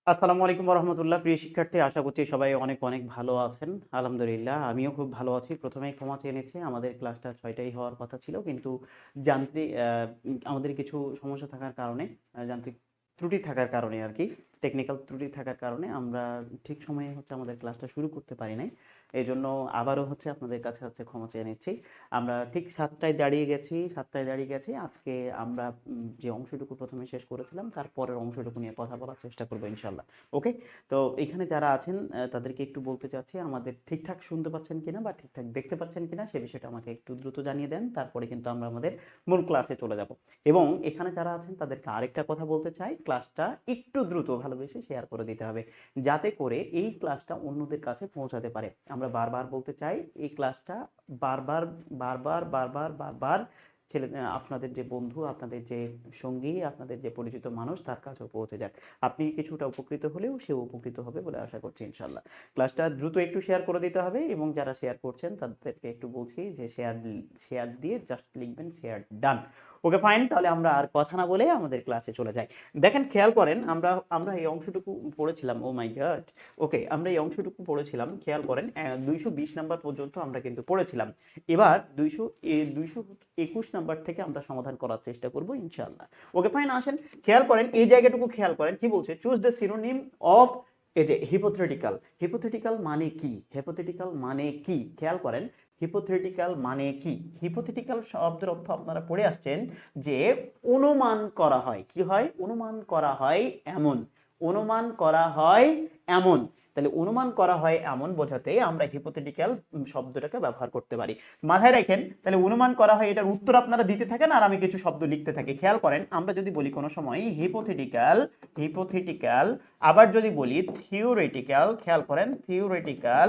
আসসালামু আলাইকুম রহমতুল্লাহ। প্রিয় শিক্ষার্থী, আশা করছি সবাই অনেক অনেক ভালো আছেন। আলহামদুলিল্লাহ, আমিও খুব ভালো আছি। প্রথমেই ক্ষমা চেয়ে নিচ্ছি, আমাদের ক্লাসটা 6টায় হওয়ার কথা ছিল, কিন্তু যান্ত্রিক আমাদের কিছু সমস্যা থাকার কারণে, যান্ত্রিক ত্রুটি থাকার কারণে আর কি, টেকনিক্যাল ত্রুটি থাকার কারণে আমরা ঠিক সময়ে আমাদের ক্লাসটা শুরু করতে পারি নাই। এই জন্য আবারও আপনাদের কাছে ক্ষমা চেয়ে নিচ্ছি। আমরা ঠিক 7টায় দাঁড়িয়ে গেছি। আজকে আমরা যে অংশটুকু প্রথমে শেষ করেছিলাম তার পরের অংশটুকু নিয়ে কথা বলার চেষ্টা করবো ইনশাল্লাহ। ওকে, তো এখানে যারা আছেন তাদেরকে একটু বলতে চাচ্ছি, আমাদের ঠিকঠাক শুনতে পাচ্ছেন কিনা বা ঠিকঠাক দেখতে পাচ্ছেন কিনা সে বিষয়টা আমাকে একটু দ্রুত জানিয়ে দেন, তারপরে কিন্তু আমরা আমাদের মূল ক্লাসে চলে যাব। এবং এখানে যারা আছেন তাদেরকে আরেকটা কথা বলতে চাই, ক্লাসটা একটু দ্রুত ভালোবেসে শেয়ার করে দিতে হবে, যাতে করে এই ক্লাসটা অন্যদের কাছে পৌঁছাতে পারে। আমরা বারবার বলতে চাই, এই ক্লাসটা বারবার বারবার বারবার বারবার ছেলে, আপনাদের যে বন্ধু, আপনাদের যে সঙ্গী, আপনাদের যে পরিচিত মানুষ তার কাছেও পৌঁছে যাক। আপনি কিছুটা উপকৃত হলেও সেও উপকৃত হবে বলে আশা করছি ইনশাল্লাহ। ক্লাসটা দ্রুত একটু শেয়ার করে দিতে হবে, এবং যারা শেয়ার করছেন তাদেরকে একটু বলছি যে শেয়ার শেয়ার দিয়ে জাস্ট লিখবেন শেয়ার ডান। ওকে ফাইন, তাহলে আমরা আর কথা না বলে আমাদের ক্লাসে চলে যাই। দেখেন, খেয়াল করেন, আমরা আমরা এই অংশটুকু পড়েছিলাম। ও মাই গড, ওকে, আমরা এই অংশটুকু পড়েছিলাম। খেয়াল করেন, 220 নাম্বার পর্যন্ত আমরা কিন্তু পড়েছিলাম। এবার 221 নাম্বার থেকে আমরা সমাধান করার চেষ্টা করব ইনশাআল্লাহ। ওকে ফাইন, আসেন খেয়াল করেন এই জায়গাটুকু, খেয়াল করেন কি বলছে, চুজ দ্য সিনোনিম অফ, এই যে হিপোথেটিক্যাল। হিপোথেটিক্যাল মানে কি? হিপোথেটিক্যাল মানে কি খেয়াল করেন। হিপোথেটিক্যাল মানে কি? হিপোথেটিক্যাল শব্দের অর্থ আপনারা পড়ে আসছেন যে অনুমান করা হয়। কি হয়? অনুমান করা হয় এমন। অনুমান করা হয় এমন। তাহলে অনুমান করা হয় এমন বোঝাতে আমরা হিপোথেটিক্যাল শব্দটাকে ব্যবহার করতে পারি। মাথায় রাখেন, তাহলে অনুমান করা হয়, এটার উত্তর আপনারা দিতে থাকেন আর আমি কিছু শব্দ লিখতে থাকি। খেয়াল করেন, আমরা যদি বলি কোনো সময় হিপোথেটিক্যাল, হিপোথেটিক্যাল, আবার যদি বলি থিওরিটিক্যাল, খেয়াল করেন থিওরিটিক্যাল,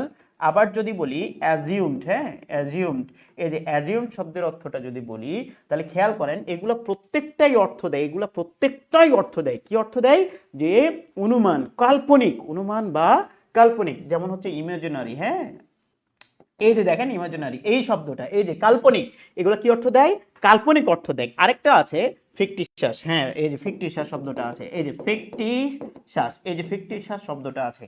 আবার যদি বলি অ্যাজিউমড, হ্যাঁ অ্যাজিউমড, এই যে অ্যাজিউমড শব্দের অর্থটা যদি বলি, তাহলে খেয়াল করেন এগুলো প্রত্যেকটাই অর্থ দেয়, এগুলো প্রত্যেকটাই অর্থ দেয়। কি অর্থ দেয়? যে অনুমান, কাল্পনিক অনুমান বা কাল্পনিক, যেমন ইমাজিনারি, হ্যাঁ এই যে দেখেন ইমাজিনারি এই শব্দটা, এই যে কাল্পনিক, এগুলো কি অর্থ দেয়? কাল্পনিক অর্থ দেয়। আরেকটা আছে ফিকটিশাস, হ্যাঁ এই যে ফিকটিশাস শব্দটা আছে, এই যে ফিকটিশাস, এই যে ফিকটিশাস শব্দটা আছে।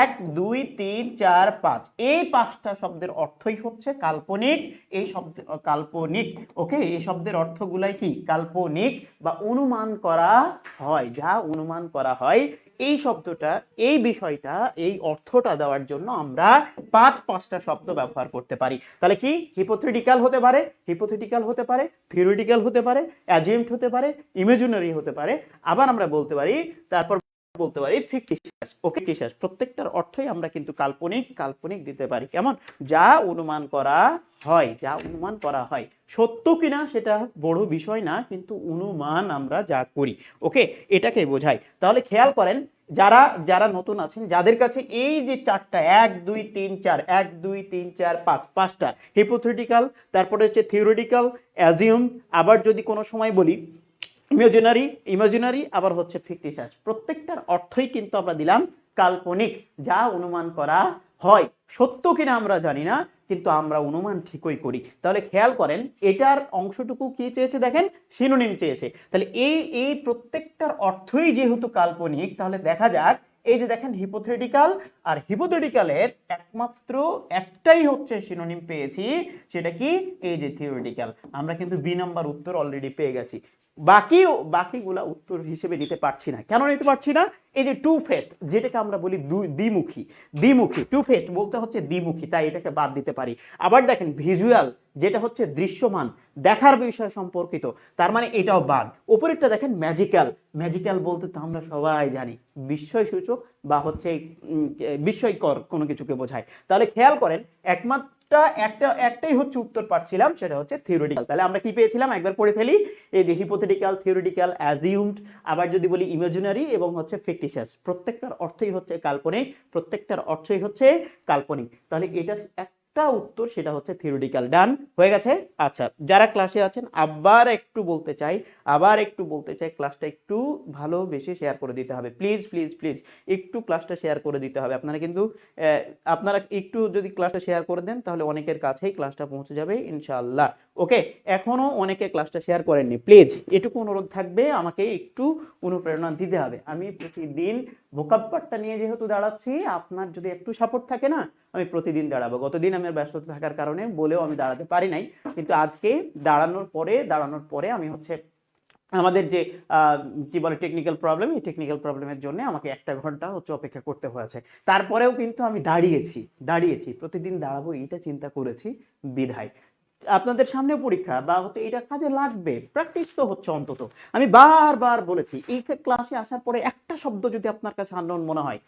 1 2 3 4 5, এই 5টা শব্দের অর্থই হচ্ছে কাল্পনিক। এই শব্দ কাল্পনিক, ওকে, এই শব্দের অর্থগুলাই কি? কাল্পনিক বা অনুমান করা হয়, যা অনুমান করা হয়। এই শব্দটা, এই বিষয়টা, এই অর্থটা দেওয়ার জন্য আমরা 5টা শব্দ ব্যবহার করতে পারি। তাহলে কি? হিপোথেটিক্যাল হতে পারে, হিপোথেটিক্যাল হতে পারে, থিওরিটিক্যাল হতে পারে, অ্যাজিউমড হতে পারে, ইমাজিনারি হতে পারে, আবার আমরা বলতে পারি, তারপর বলতে পারি ফিকটিশাস। ওকে, ফিকটিশাস প্রত্যেকটার অর্থই আমরা কিন্তু কাল্পনিক, কাল্পনিক দিতে পারি। কেমন? যা অনুমান করা হয়, যা অনুমান করা হয়। সত্য কিনা সেটা বড় বিষয় না, কিন্তু অনুমান আমরা যা করি, ওকে, এটাকে বোঝায়। তাহলে খেয়াল করেন, যারা যারা নতুন আছেন, যাদের কাছে এই যে 4টা 1 2 3 4, 1 2 3 4 5, 5টা হিপোথেটিক্যাল, তারপরে থিওরিটিক্যাল, অ্যাজিউম, আবার যদি কোনো সময় বলি ইমাজিনারি, ইমাজিনারি, আবার ফিকটিশাস, প্রত্যেকটার অর্থই কিন্তু আমরা দিলাম কাল্পনিক, যা অনুমান করা হয়। সত্য কিনা আমরা জানি না, কিন্তু আমরা অনুমান ঠিকই করি। তাহলে খেয়াল করেন এটার অংশটুকু কি চেয়েছে দেখেন, সিনোনিম চেয়েছে। তাহলে এই প্রত্যেকটার অর্থই যেহেতু কাল্পনিক, তাহলে দেখা যাক এই যে দেখেন হিপোথেটিক্যাল আর হিপোথেটিক্যালের একমাত্র একটাই হচ্ছে সিনোনিম পেয়েছি, সেটা কি এই যে থিওরিটিক্যাল। আমরা কিন্তু বি নাম্বার উত্তর অলরেডি পেয়ে গেছি। বাকিগুলা উত্তর হিসেবে নিতে পারছি না। কেন নিতে পারছি না? এই যে টু ফেস্ট, যেটাকে আমরা বলি দ্বিমুখী টু ফেস্ট বলতে হচ্ছে দ্বিমুখী, তাই এটাকে বাদ দিতে পারি। আবার দেখেন ভিজুয়াল, যেটা হচ্ছে দৃশ্যমান, দেখার বিষয় সম্পর্কিত, তার মানে এটাও বাদ। উপরেরটা দেখেন ম্যাজিক্যাল বলতে তো আমরা সবাই জানি বিস্ময়সূচক বা হচ্ছে বিস্ময়কর কোনো কিছুকে বোঝায়। তাহলে খেয়াল করেন একটাই হচ্ছে উত্তর পাচ্ছিলাম, সেটা হচ্ছে থিওরিটিক্যাল। তাহলে আমরা কি পেয়েছিলাম একবার পড়ে ফেলি, এই যে হিপোথেটিক্যাল, থিওরিটিক্যাল, অ্যাজিউমড, আবার যদি বলি ইমাজিনারি এবং হচ্ছে ফিকটিশিয়াস, প্রত্যেকটার অর্থই হচ্ছে কাল্পনিক। তাহলে এটার একটা উত্তর, সেটা হচ্ছে থিওরিটিক্যাল। ডান হয়ে গেছে। আচ্ছা, যারা ক্লাসে আছেন আবার একটু বলতে চাই ক্লাসটা একটু ভালো বেশি শেয়ার করে দিতে হবে, প্লিজ একটু ক্লাসটা শেয়ার করে দিতে হবে। আপনারা একটু যদি ক্লাসটা শেয়ার করে দেন তাহলে অনেকের কাছেই ক্লাসটা পৌঁছে যাবে ইনশাআল্লাহ। ওকে, এখনো অনেকে ক্লাসটা শেয়ার করেননি, প্লিজ এটুকু অনুরোধ থাকবে, আমাকে একটু অনুপ্রেরণা দিতে হবে। আমি প্রতিদিন ভোকাব পার্টটা নিয়ে যেহেতু দাঁড়াচ্ছি, আপনার যদি একটু সাপোর্ট থাকে না, আমি প্রতিদিন দাঁড়াবো। গতদিন আমি ব্যস্ততা থাকার কারণে বলেও আমি দাঁড়াতে পারি নাই, কিন্তু আজকে দাঁড়ানোর পরে আমি হচ্ছে আমাদের যে কি বলে টেকনিক্যাল প্রবলেম, এই টেকনিক্যাল প্রবলেমের জন্য আমাকে 1 ঘন্টা হচ্ছে অপেক্ষা করতে হয়েছে। তারপরেও কিন্তু আমি দাঁড়িয়েছি, প্রতিদিন দাঁড়াবো এটা চিন্তা করেছি বিধায়। আপনাদের সামনে পরীক্ষা বা হচ্ছে এটা কাজে লাগবে, প্র্যাকটিস তো হচ্ছে অন্তত। আমি বারবার বলেছি এই ক্লাসে আসার পরে একটা শব্দ যদি আপনার কাছে আননোন মনে হয়,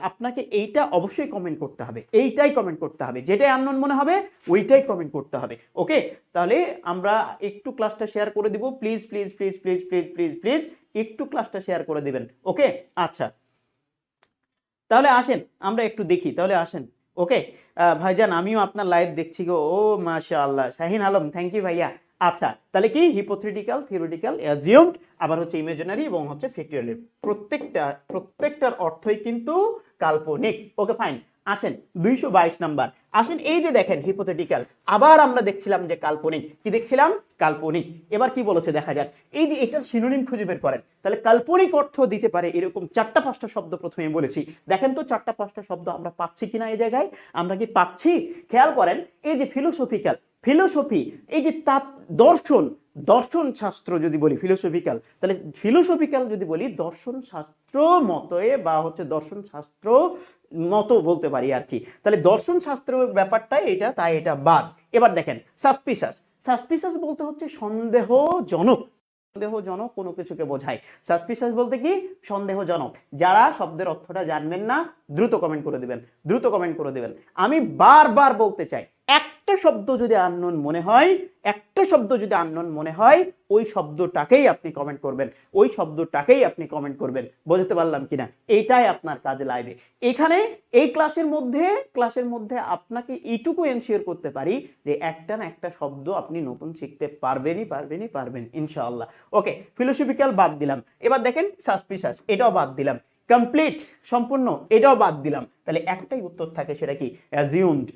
আপনাকে এইটা অবশ্যই কমেন্ট করতে হবে, এইটাই কমেন্ট করতে হবে, যেটাই আননোন মনে হবে ওইটাই কমেন্ট করতে হবে। ওকে, তাহলে আমরা একটু ক্লাসটা শেয়ার করে দিব, প্লিজ একটু ক্লাসটা শেয়ার করে দিবেন। ওকে, আচ্ছা তাহলে আসেন আমরা একটু দেখি, তাহলে আসেন। ওকে ভাইজান, আমিও আপনার লাইভ দেখছি গো, ও মাশাআল্লাহ, শাহিন আলম, থ্যাংক ইউ ভাইয়া। আচ্ছা, তাহলে কি হিপোথেটিক্যাল, থিওরিটিক্যাল, অ্যাজিউমড, আবার হচ্ছে ইমাজিনারি এবং হচ্ছে ফ্যাক্টরিয়াল, প্রত্যেকটার অর্থই কিন্তু কাল্পনিক। ওকে ফাইন, আসেন 222 নাম্বার। আসেন, এই যে দেখেন হিপোথেটিক্যাল, আবার আমরা দেখছিলাম যে কাল্পনিক, কি দেখছিলাম? কাল্পনিক। এবার কি বলেছে দেখা যাক, এই যে এটার সিনোনিম খুঁজে বের করেন। তাহলে কাল্পনিক অর্থ দিতে পারে এরকম 4-5টা শব্দ প্রথমে বলেছি, দেখেন তো 4-5টা শব্দ আমরা পাচ্ছি কিনা এই জায়গায়, আমরা কি পাচ্ছি? খেয়াল করেন, এই যে ফিলোসফি, এই যে দর্শন শাস্ত্র যদি বলি ফিলোসফিক্যাল, তাহলে ফিলোসফিক্যাল যদি বলি দর্শন শাস্ত্র মতয়ে বা হচ্ছে দর্শন শাস্ত্র মতো বলতে পারি আর কি। তাহলে দর্শন শাস্ত্রের ব্যাপারটা এটা, তাই এটা বাদ। এবার দেখেন সাসপিশাস বলতে হচ্ছে সন্দেহজনক কোনো কিছুকে বোঝায়। সাসপিশাস বলতে কি? সন্দেহজনক। যারা শব্দের অর্থটা জানবেন না দ্রুত কমেন্ট করে দিবেন। আমি বারবার বলতে চাই, একটা শব্দ যদি আননোন মনে হয় ওই শব্দটাকেই আপনি কমেন্ট করবেন। বুঝতে পারলাম কিনা? এইটাই আপনার কাজে লাগবে। এখানে এই ক্লাসের মধ্যে আপনাকে এইটুকু এনশিওর করতে পারি যে একটা না একটা শব্দ আপনি নতুন শিখতে পারবেন ইনশাআল্লাহ। ওকে, ফিলোসফিক্যাল বাদ দিলাম। এবার দেখেন সাসপিশাস, এটাও বাদ দিলাম। কমপ্লিট, সম্পূর্ণ, এটাও বাদ দিলাম। তাহলে একটাই উত্তর থাকে, সেটা কি? অ্যাজিউমড।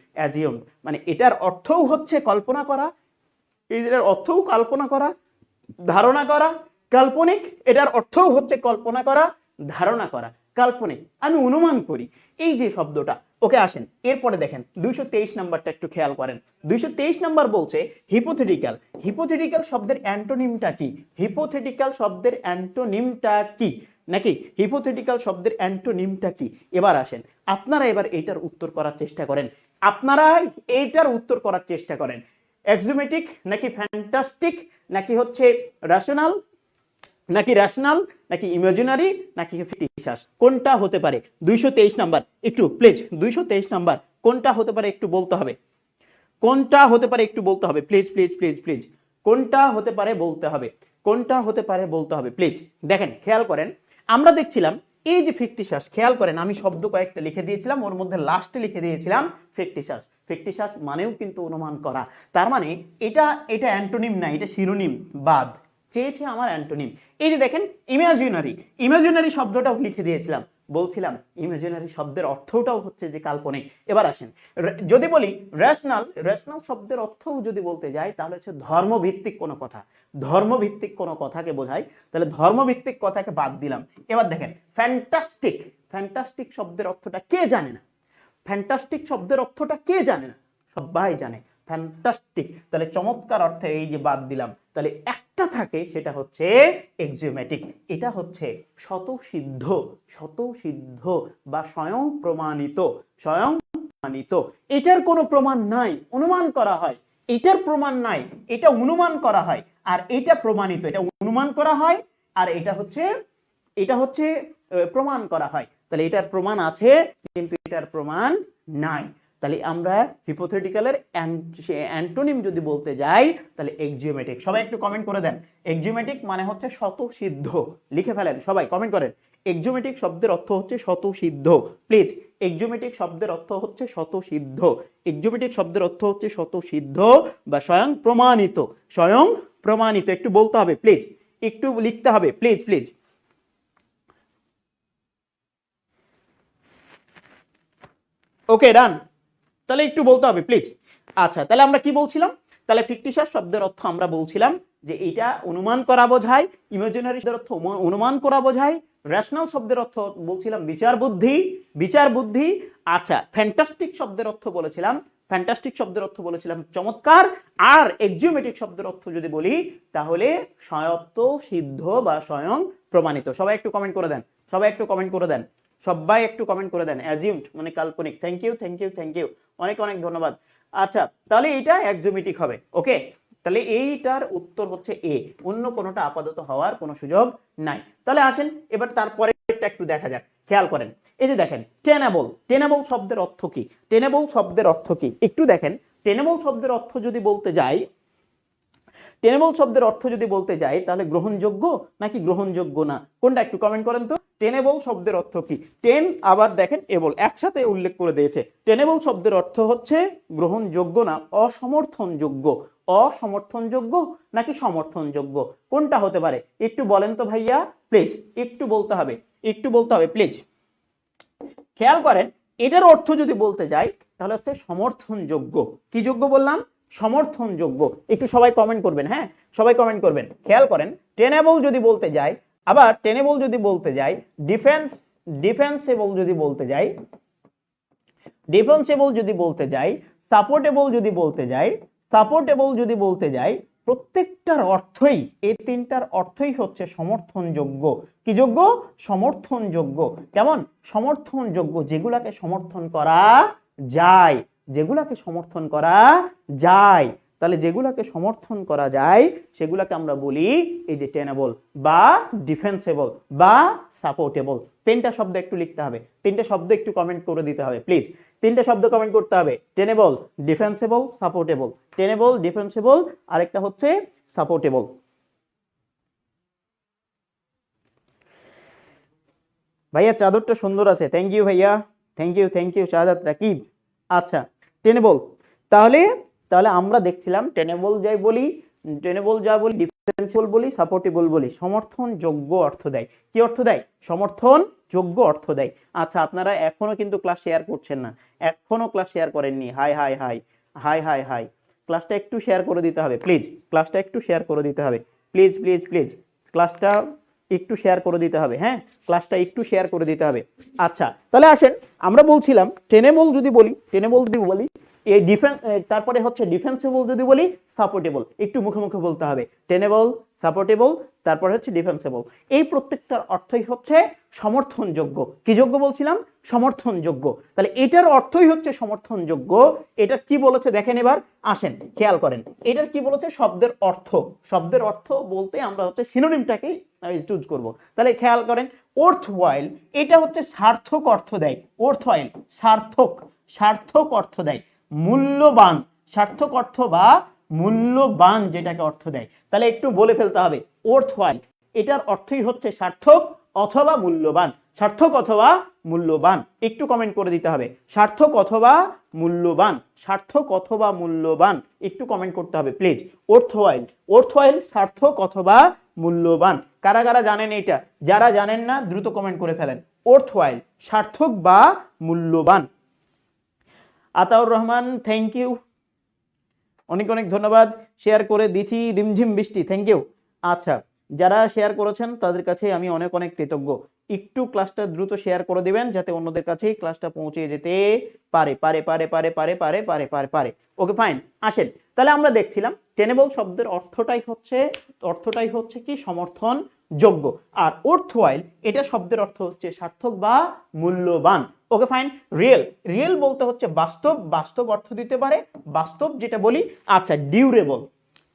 মানে এটার অর্থও হচ্ছে কল্পনা করা, এটার অর্থও কল্পনা করা, ধারণা করা। কাল্পনিক, এটার অর্থও হচ্ছে কল্পনা করা, ধারণা করা। কাল্পনিক, আমি অনুমান করি, এই যে শব্দটা। ওকে, আসেন এরপরে দেখেন 223 নাম্বারটা একটু খেয়াল করেন। 223 নাম্বার বলছে হিপোথেটিক্যাল শব্দের অ্যান্টোনিমটা কি? হিপোথেটিক্যাল শব্দের অ্যান্টোনিমটা কি? এবার আসেন, আপনারা এইটার উত্তর করার চেষ্টা করেন। এক্সোমেটিক নাকি ফ্যান্টাস্টিক, নাকি হচ্ছে রেশনাল, নাকি ইমাজিনারি, নাকি ফিকটিশিয়াস, কোনটা হতে পারে? 223 নাম্বার, একটু প্লিজ 223 নাম্বার, কোনটা হতে পারে একটু বলতে হবে, প্লিজ কোনটা হতে পারে বলতে হবে প্লিজ। দেখেন, খেয়াল করেন, আমরা দেখছিলাম এই যে ফিকটিশিয়াস, খেয়াল করেন আমি শব্দ কয়েকটা লিখে দিয়েছিলাম, ওর মধ্যে লাস্টে লিখে দিয়েছিলাম ফিকটিশিয়াস মানেও কিন্তু অনুমান করা। তার মানে এটা অ্যান্টোনিম না, এটা সিনোনিম, বাদ চেয়েছে আমার অ্যান্টোনিম। এই যে দেখেন ইমাজিনারি শব্দটাও লিখে দিয়েছিলাম, বলছিলাম ইমাজিনারি শব্দের অর্থটাও হচ্ছে যে কাল্পনিক। এবার আসেন, যদি বলি রেশনাল, রেশনাল শব্দের অর্থও যদি বলতে যাই তাহলে হচ্ছে ধর্মভিত্তিক কোনো কথা, ধর্মভিত্তিক কোনো কথাকে বোঝায়, তাহলে ধর্মভিত্তিক কথাকে বাদ দিলাম। এবার দেখেন ফ্যান্টাস্টিক, ফ্যান্টাস্টিক শব্দের অর্থটা কে জানে না? ফ্যান্টাস্টিক শব্দের অর্থটা কে জানে না? সবাই জানে ফ্যান্টাস্টিক। তাহলে চমৎকার অর্থে এই যে বাদ দিলাম, তাহলে একটা থাকে, সেটা হচ্ছে এক্সিওম্যাটিক। এটা হচ্ছে স্বতঃসিদ্ধ, স্বতঃসিদ্ধ বা স্বয়ং প্রমাণিত, স্বয়ং প্রমাণিত। এটার কোনো প্রমাণ নাই, অনুমান করা হয়। এটার প্রমাণ নাই, এটা অনুমান করা হয়। আর এটা প্রমাণিত, এটা অনুমান করা হয়, আর এটা হচ্ছে প্রমাণ করা হয়। তাহলে এটার প্রমাণ আছে কিন্তু এটার প্রমাণ নাই। তাহলে আমরা হিপোথেটিক্যালের অ্যান্টোনিম যদি বলতে যাই তাহলে এক্সিওমেটিক। সবাই একটু কমেন্ট করে দেন, এক্সিওমেটিক মানে হচ্ছে স্বতঃসিদ্ধ। লিখে ফেলেন সবাই, কমেন্ট করেন, এক্সিওমেটিক শব্দের অর্থ হচ্ছে স্বতঃসিদ্ধ। প্লিজ, এক্সিওমেটিক শব্দের অর্থ হচ্ছে স্বতঃসিদ্ধ, এক্সিওমেটিক শব্দের অর্থ হচ্ছে স্বতঃসিদ্ধ বা স্বয়ং প্রমাণিত, স্বয়ং প্রমাণিত। একটু বলতে হবে প্লিজ, একটু লিখতে হবে প্লিজ প্লিজ। ওকে ডান, তাহলে একটু বলতে হবে প্লিজ। আচ্ছা, তাহলে আমরা কি বলছিলাম? তাহলে ফিকটিশাস শব্দের অর্থ আমরা বলছিলাম যে এটা অনুমান করা বোঝায়, ইমাজিনারি শব্দের অর্থ অনুমান করা বোঝায়, রেশনাল শব্দের অর্থ বলছিলাম বিচার বুদ্ধি, বিচার বুদ্ধি। আচ্ছা, ফ্যান্টাস্টিক শব্দের অর্থ বলেছিলাম, ফ্যান্টাস্টিক শব্দের অর্থ বলেছিলাম চমৎকার। আর এক্সিওমেটিক শব্দের অর্থ যদি বলি তাহলে স্বতঃসিদ্ধ বা স্বয়ং প্রমাণিত। সবাই একটু কমেন্ট করে দেন, সবাই একটু কমেন্ট করে দেন, সবাই একটু কমেন্ট করে দেন। অ্যাজিউমড মানে কাল্পনিক। Thank you thank you thank you, অনেক অনেক ধন্যবাদ। আচ্ছা, তাহলে এটা এক্সিওমেটিক হবে। ওকে, তাহলে এইটার উত্তর হচ্ছে এ, অন্য কোনোটা আপাতত হওয়ার কোনো সুযোগ নাই। তাহলে আসেন এবার তারপরে একটু দেখা যাক, খেয়াল করেন। এই যে দেখেন টেনেবল, টেনেবল শব্দের অর্থ কি? টেনেবল শব্দের অর্থ কি একটু দেখেন। টেনেবল শব্দের অর্থ যদি বলতে যাই, টেনেবল শব্দের অর্থ যদি বলতে যাই তাহলে গ্রহণযোগ্য নাকি গ্রহণযোগ্য না, কোনটা একটু কমেন্ট করেন তো। টেনেবল শব্দের অর্থ কি? টেন আবার দেখেন এবল একসাথে উল্লেখ করে দিয়েছে। টেনেবল শব্দের অর্থ হচ্ছে গ্রহণযোগ্য না অসমর্থনযোগ্য, অসমর্থনযোগ্য নাকি সমর্থনযোগ্য, কোনটা হতে পারে একটু বলেন তো ভাইয়া প্লিজ, একটু বলতে হবে, একটু বলতে হবে প্লিজ। খেয়াল করেন, এটার অর্থ যদি বলতে যাই তাহলে হচ্ছে সমর্থনযোগ্য। কি যোগ্য বললাম? সমর্থনযোগ্য। একটু সবাই কমেন্ট করবেন, হ্যাঁ সবাই কমেন্ট করবেন। খেয়াল করেন, টেনেবল যদি বলতে যাই, আবার টেনেবল যদি বলতে যাই, ডিফেন্সেবল যদি বলতে যাই, ডিফেন্সেবল যদি বলতে যাই, সাপোর্টেবল যদি বলতে যাই, সাপোর্টেবল যদি বলতে যাই, প্রত্যেকটার অর্থই, এই তিনটার অর্থই হচ্ছে সমর্থনযোগ্য। কি যোগ্য? সমর্থনযোগ্য। কেমন সমর্থনযোগ্য? যেগুলাকে সমর্থন করা যায়, যেগুলাকে সমর্থন করা যায়। তাহলে যেগুলাকে সমর্থন করা যায় সেগুলাকে আমরা বলি এই যে টেনেবল বা ডিফেন্সেবল বা সাপোর্টেবল। তিনটা শব্দ একটু লিখতে হবে, তিনটা শব্দ একটু কমেন্ট করে দিতে হবে প্লিজ, তিনটা শব্দ কমেন্ট করতে হবে। Tenable, ডিফেন্সেবল, supportable. টেনেবল, ডিফেন্সেবল, আরেকটা হচ্ছে সাপোর্টেবল। ভাইয়া চাদরটা সুন্দর আছে, থ্যাংক ইউ ভাইয়া, থ্যাংক ইউ থ্যাংক ইউ শাহাদাত রাকিব। আচ্ছা, টেনেবল, তাহলে তাহলে আমরা দেখছিলাম টেনেবল যাই বলি, টেনেবল যা বলি, ডিফেন্সিবল বলি, সাপোর্টেবল বলি, সমর্থন যোগ্য অর্থ দেয়। কি অর্থ দেয়? সমর্থন যোগ্য অর্থ দেয়। আচ্ছা, আপনারা এখনো কিন্তু ক্লাস শেয়ার করছেন না, এখনো ক্লাস শেয়ার করেননি। High high high high high high, ক্লাসটা একটু শেয়ার করে দিতে হবে প্লিজ, ক্লাসটা একটু শেয়ার করে দিতে হবে প্লিজ প্লিজ প্লিজ, ক্লাসটা একটু শেয়ার করে দিতে হবে, হ্যাঁ ক্লাসটা একটু শেয়ার করে দিতে হবে। আচ্ছা, তাহলে আসেন আমরা বলছিলাম টেনেবল যদি বলি, টেনেবল যদি বলি, এই ডিফেন্স, তারপরে হচ্ছে ডিফেন্সেবল যদি বলি, সাপোর্টেবল। একটু মুখে মুখে বলতে হবে, টেনেবল, সাপোর্টেবল, তারপর হচ্ছে ডিফেন্সেবল। এই প্রত্যেকটার অর্থই হচ্ছে সমর্থনযোগ্য। কি যোগ্য বলছিলাম? সমর্থনযোগ্য। তাহলে এটার অর্থই হচ্ছে সমর্থনযোগ্য। এটা কি বলেছে দেখেন, এবার আসেন খেয়াল করেন এটার কি বলেছে। শব্দের অর্থ, শব্দের অর্থ বলতে আমরা হচ্ছে সিনোনিমটাকেই চুজ করব। তাহলে খেয়াল করেন, ওর্থওয়াইল, এটা হচ্ছে সার্থক অর্থ দেয়। ওর্থওয়াইল সার্থক, সার্থক অর্থ দেয়, মূল্যবান, সার্থক অর্থ বা মূল্যবান যেটাকে অর্থ দেয়। তাহলে একটু বলে ফেলতে হবে, ওর্থওয়াইল এটার অর্থই হচ্ছে সার্থক অথবা মূল্যবান, সার্থক অথবা মূল্যবান। একটু কমেন্ট করে দিতে হবে, সার্থক অথবা মূল্যবান, সার্থক অথবা মূল্যবান, একটু কমেন্ট করতে হবে প্লিজ। ওর্থওয়াইল, ওর্থওয়াইল সার্থক অথবা মূল্যবান। কারা কারা জানেন এটা? যারা জানেন না দ্রুত কমেন্ট করে ফেলেন। ওর্থওয়াইল সার্থক বা মূল্যবান। আতাউর রহমান থ্যাংক ইউ, অনেক অনেক ধন্যবাদ। শেয়ার করে দিছি রিমঝিম বৃষ্টি, থ্যাংক ইউ। আচ্ছা, যারা শেয়ার করেছেন তাদের কাছে আমি অনেক অনেক কৃতজ্ঞ। একটু ক্লাসটা দ্রুত শেয়ার করে দিবেন যাতে অন্যদের কাছে ক্লাসটা পৌঁছে যেতে পারে পারে পারে পারে পারে পারে পারে পারে পারে ওকে ফাইন। আসেন তাহলে আমরা দেখছিলাম টেনেবল শব্দের অর্থটাই হচ্ছে কি সমর্থন যোগ্য, আর ওর্থওয়াইল এটা শব্দের অর্থ হচ্ছে সার্থক বা মূল্যবান। Okay fine. রিয়েল বলতে হচ্ছে বাস্তব, বাস্তব অর্থ দিতে পারে, বাস্তব যেটা বলি। আচ্ছা, ডিউরেবল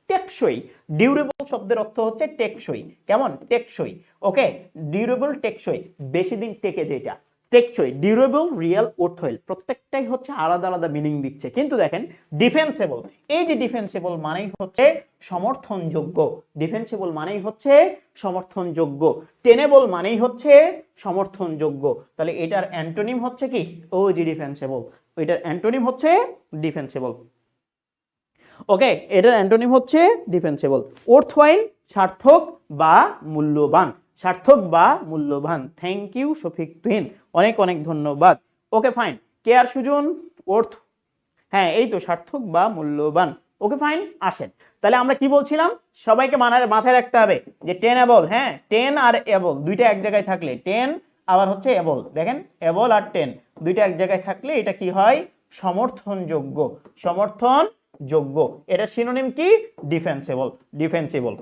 টেকসই, ডিউরেবল শব্দের অর্থ হচ্ছে টেকসই। কেমন? টেকসই। ওকে, ডিউরেবল টেকসই, বেশি দিন টেকে যেটা, টেকসই। ডিউরেবল, রিয়েল, ওর্থওয়াইল প্রত্যেকটাই হচ্ছে আলাদা আলাদা মিনিং দিচ্ছে। কিন্তু দেখেন ডিফেন্সেবল, এই যে ডিফেন্সেবল মানেই হচ্ছে সমর্থনযোগ্য, ডিফেন্সেবল মানেই হচ্ছে সমর্থনযোগ্য, টেনেবল মানেই হচ্ছে সমর্থনযোগ্য। তাহলে এটার অ্যান্টোনিম হচ্ছে কি? ও যে ডিফেন্সেবল, এটার অ্যান্টোনিম হচ্ছে ডিফেন্সেবল। ওকে, এটার অ্যান্টোনিম হচ্ছে ডিফেন্সেবল। ওর্থওয়াইল সার্থক বা মূল্যবান, সার্থক বা মূল্যবান। থ্যাংক ইউ শফিক তুহিন, অনেক অনেক ধন্যবাদ। Okay fine. কেয়ার সুজন হ্যাঁ এই তো সার্থক বা মূল্যবান। Okay fine. আসেন তাহলে আমরা কি বলছিলাম, সবাইকে মাথায় রাখতে হবে যে টেনেবল, হ্যাঁ টেন আর এবল দুইটা এক জায়গায় থাকলে, টেন আবার হচ্ছে এবল, দেখেন এবল আর টেন দুইটা এক জায়গায় থাকলে এটা কি হয়? সমর্থনযোগ্য, সমর্থনযোগ্য। এটা সিনোনিম কি? ডিফেন্সেবল, ডিফেন্সিবল,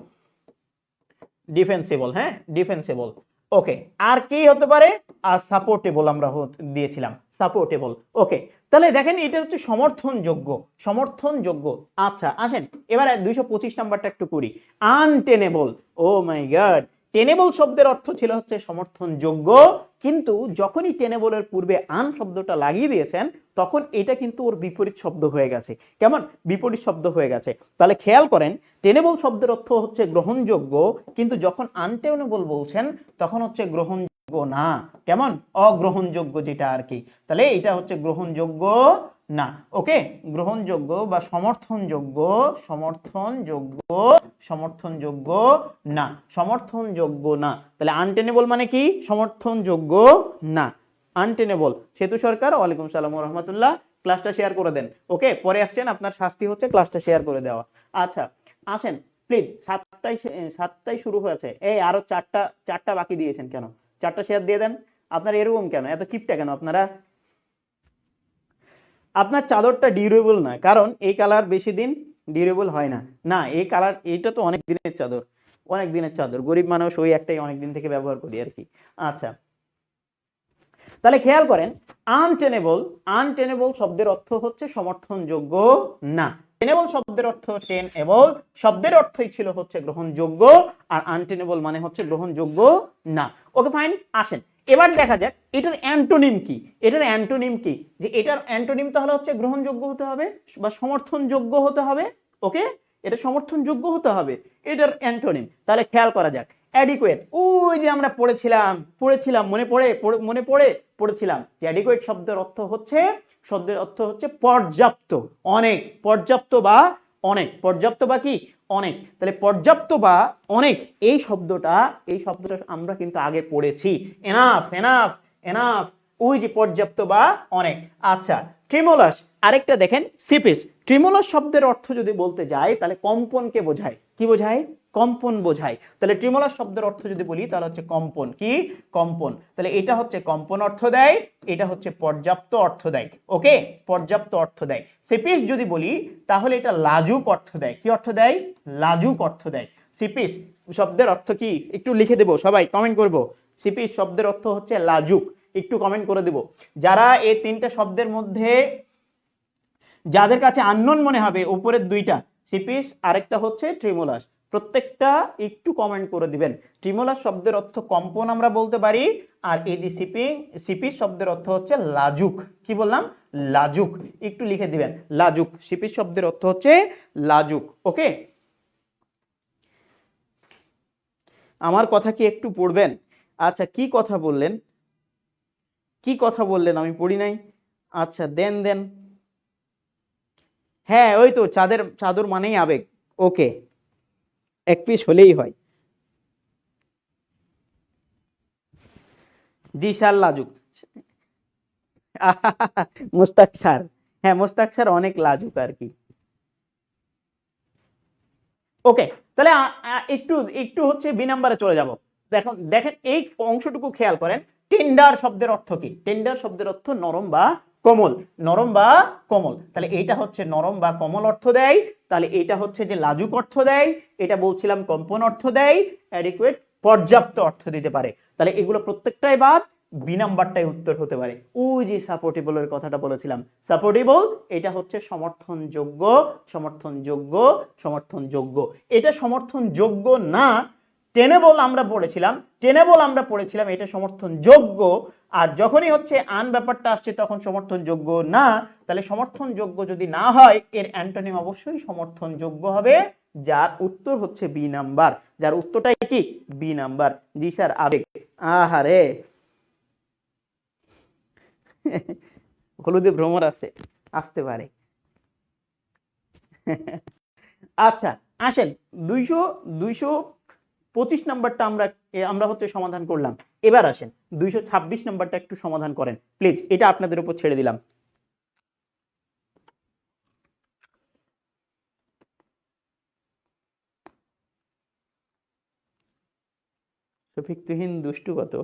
ডিফেন্সিবল, হ্যাঁ ডিফেন্সিবল। ওকে, আর কি হতে পারে? আর সাপোর্টেবল আমরা দিয়েছিলাম, সাপোর্টেবল। ওকে, তাহলে দেখেন এটা হচ্ছে সমর্থনযোগ্য, সমর্থনযোগ্য। আচ্ছা আসেন এবারে 225 নাম্বারটা একটু করি। আনটেনেবল, ও মাই গড, টেনেবল শব্দের অর্থ ছিল হচ্ছে সমর্থনযোগ্য, কিন্তু যখনই টেনেবলের পূর্বে আন শব্দটা লাগিয়ে দিয়েছেন তখন এটা কিন্তু ওর বিপরীত শব্দ হয়ে গেছে। কেমন? বিপরীত শব্দ হয়ে গেছে। তাহলে খেয়াল করেন টেনেবল শব্দের অর্থ হচ্ছে গ্রহণযোগ্য, কিন্তু যখন আনটেনেবল বলছেন তখন হচ্ছে গ্রহণযোগ্য না। কেমন? অগ্রহণযোগ্য যেটা আর কি। তাহলে এটা হচ্ছে গ্রহণযোগ্য না। ওকে, গ্রহণযোগ্য বা সমর্থনযোগ্য, সমর্থনযোগ্য, সমর্থনযোগ্য না, সমর্থনযোগ্য না। তাহলে আনটেনেবল মানে কি? সমর্থনযোগ্য না, আনটেনেবল। সেতু সরকার, ওয়ালাইকুম সালাম ওয়া রাহমাতুল্লাহ। ক্লাসটা শেয়ার করে দেন। ওকে, পরে আসছেন, আপনার শাস্তি হচ্ছে ক্লাসটা শেয়ার করে দেওয়া। আচ্ছা আসেন প্লিজ, 7টায় শুরু হয়েছে, এই আরো চারটা বাকি দিয়েছেন কেন? 4টা শেয়ার দিয়ে দেন। আপনার এরকম কেন, এত কিপটা কেন আপনারা? আপনার চাদরটা ডিউরেবল না, কারণ এই কালার বেশি দিন ডিউরেবল হয় না। না এই কালার, এটা তো অনেক দিনের চাদর, অনেক দিনের চাদর, গরিব মানুষ ওই একটাই অনেক দিন থেকে ব্যবহার করি আর কি। আচ্ছা তাহলে খেয়াল করেন আনটেনেবল, আনটেনেবল শব্দের অর্থ হচ্ছে সমর্থনযোগ্য না। টেনেবল শব্দের অর্থ, টেনেবল শব্দের অর্থই ছিল হচ্ছে গ্রহণযোগ্য, আর আনটেনেবল মানে হচ্ছে গ্রহণযোগ্য না। Okay fine. আসেন এবার দেখা যাক এটার অ্যান্টোনিম কি। এটার অ্যান্টোনিম কি? যে এটার অ্যান্টোনিম তাহলে হচ্ছে গ্রহণযোগ্য হতে হবে বা সমর্থনযোগ্য হতে হবে। ওকে, এটা সমর্থনযোগ্য হতে হবে, এটার অ্যান্টোনিম। তাহলে খেয়াল করা যাক অ্যাডিকুয়েট, ওই যে আমরা পড়েছিলাম মনে পড়েছিলাম যে অ্যাডিকুয়েট শব্দের অর্থ হচ্ছে পর্যাপ্ত, অনেক, পর্যাপ্ত বা অনেক, পর্যাপ্ত বা কি অনেক। তাহলে পর্যাপ্ত বা অনেক এই শব্দটা আমরা কিন্তু আগে পড়েছি। এনাফ, এনাফ, এনাফ, ওই যে পর্যাপ্ত বা অনেক। আচ্ছা ট্রিমোলাস, আরেকটা দেখেন সিপিস। ট্রিমোলাস শব্দের অর্থ যদি বলতে যাই তাহলে কম্পনকে বোঝায়। কি বোঝায়? কম্পন বোঝায়। তাহলে ট্রিমোলাস শব্দের অর্থ যদি বলি তাহলে হচ্ছে কম্পন। কি? কম্পন। তাহলে এটা হচ্ছে কম্পন অর্থ দেয়, এটা হচ্ছে পর্যাপ্ত অর্থ দেয়। ওকে, পর্যাপ্ত অর্থ দেয়। সিপিস যদি বলি তাহলে এটা লাজুক অর্থ দেয়। কি অর্থ দেয়? লাজুক অর্থ দেয়। সিপিস শব্দের অর্থ কি একটু লিখে দেব, সবাই কমেন্ট করব। সিপিস শব্দের অর্থ হচ্ছে লাজুক, একটু কমেন্ট করে দেব। যারা এই 3টা শব্দের মধ্যে যাদের কাছে আননোন মনে হবে, উপরের 2টা সিপিস, আরেকটা হচ্ছে ট্রিমোলাস, প্রত্যেকটা একটু কমেন্ট করে দিবেন। ট্রিমোলাস শব্দের অর্থ কম্পন আমরা বলতে পারি, আর এই যে সিপিস শব্দের অর্থ হচ্ছে লাজুক। কি বললাম? লাজুক। একটু লিখে দিবেন লাজুক। সিপিস শব্দের অর্থ হচ্ছে লাজুক। ওকে, আমার কথা কি একটু পড়বেন? আচ্ছা কি কথা বললেন, কি কথা বললেন আমি পড়ি নাই। আচ্ছা দেন। হ্যাঁ ওই তো চাদর মানেই আবেগ। ওকে, এক পিস হলেই হয়। জি স্যার লাজুক। মুস্তাক স্যার, হ্যাঁ মুস্তাক স্যার অনেক লাজুক আর কি। ওকে, তাহলে একটু একটু হচ্ছে বি নাম্বারে চলে যাব। দেখুন দেখেন এই অংশটুকু খেয়াল করেন, টেন্ডার শব্দের অর্থ কি? টেন্ডার শব্দের অর্থ নরম বা কোমল, নরম বা কোমল। তাহলে এইটা হচ্ছে নরম বা কোমল অর্থ দেয়, তাহলে এটা হচ্ছে যে লাজুক অর্থ দেয়, এটা বলছিলাম কম্পন অর্থ দেয়, অ্যাডিকুয়েট পর্যাপ্ত অর্থ দিতে পারে। তাহলে এগুলো প্রত্যেকটাই বাদ, বি নাম্বারটাই উত্তর হতে পারে। ওই যে সাপোর্টেবলের কথাটা বলেছিলাম, সাপোর্টেবল এটা হচ্ছে সমর্থনযোগ্য, সমর্থনযোগ্য, সমর্থনযোগ্য। এটা সমর্থনযোগ্য না, টেনেবল আমরা পড়েছিলাম, টেনেবল আমরা পড়েছিলাম এটা সমর্থনযোগ্য। আর যখনই হচ্ছে আন ব্যাপারটা আসছে তখন সমর্থনযোগ্য না। তাহলে সমর্থনযোগ্য যদি না হয় এর অ্যান্টোনিম অবশ্যই সমর্থনযোগ্য হবে, যার উত্তর হচ্ছে বি নাম্বার। যার উত্তরটাই কি? B number. জি স্যার আবেগ। আহারে হলুদে ভ্রমর আছে, আসতে পারে। আচ্ছা আসেন, 225 নাম্বারটা আমরা আমরা হচ্ছে সমাধান করলাম। এবার আসেন 226 নাম্বারটা একটু সমাধান করেন প্লিজ, এটা আপনাদের উপর ছেড়ে দিলাম। শফিক তুহিন দুষ্টু কত।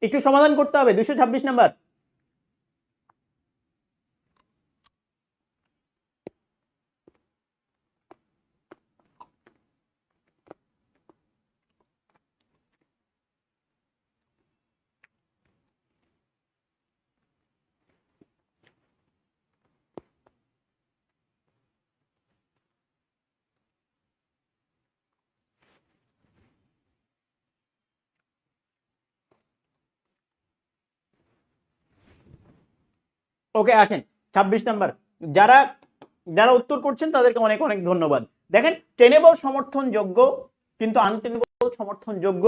একটু সমাধান করতে হবে 226 নাম্বার। ওকে আসেন 26 নাম্বার। যারা যারা উত্তর করছেন তাদেরকে অনেক অনেক ধন্যবাদ। দেখেন টেনেবল সমর্থনযোগ্য কিন্তু আনটেনেবল সমর্থনযোগ্য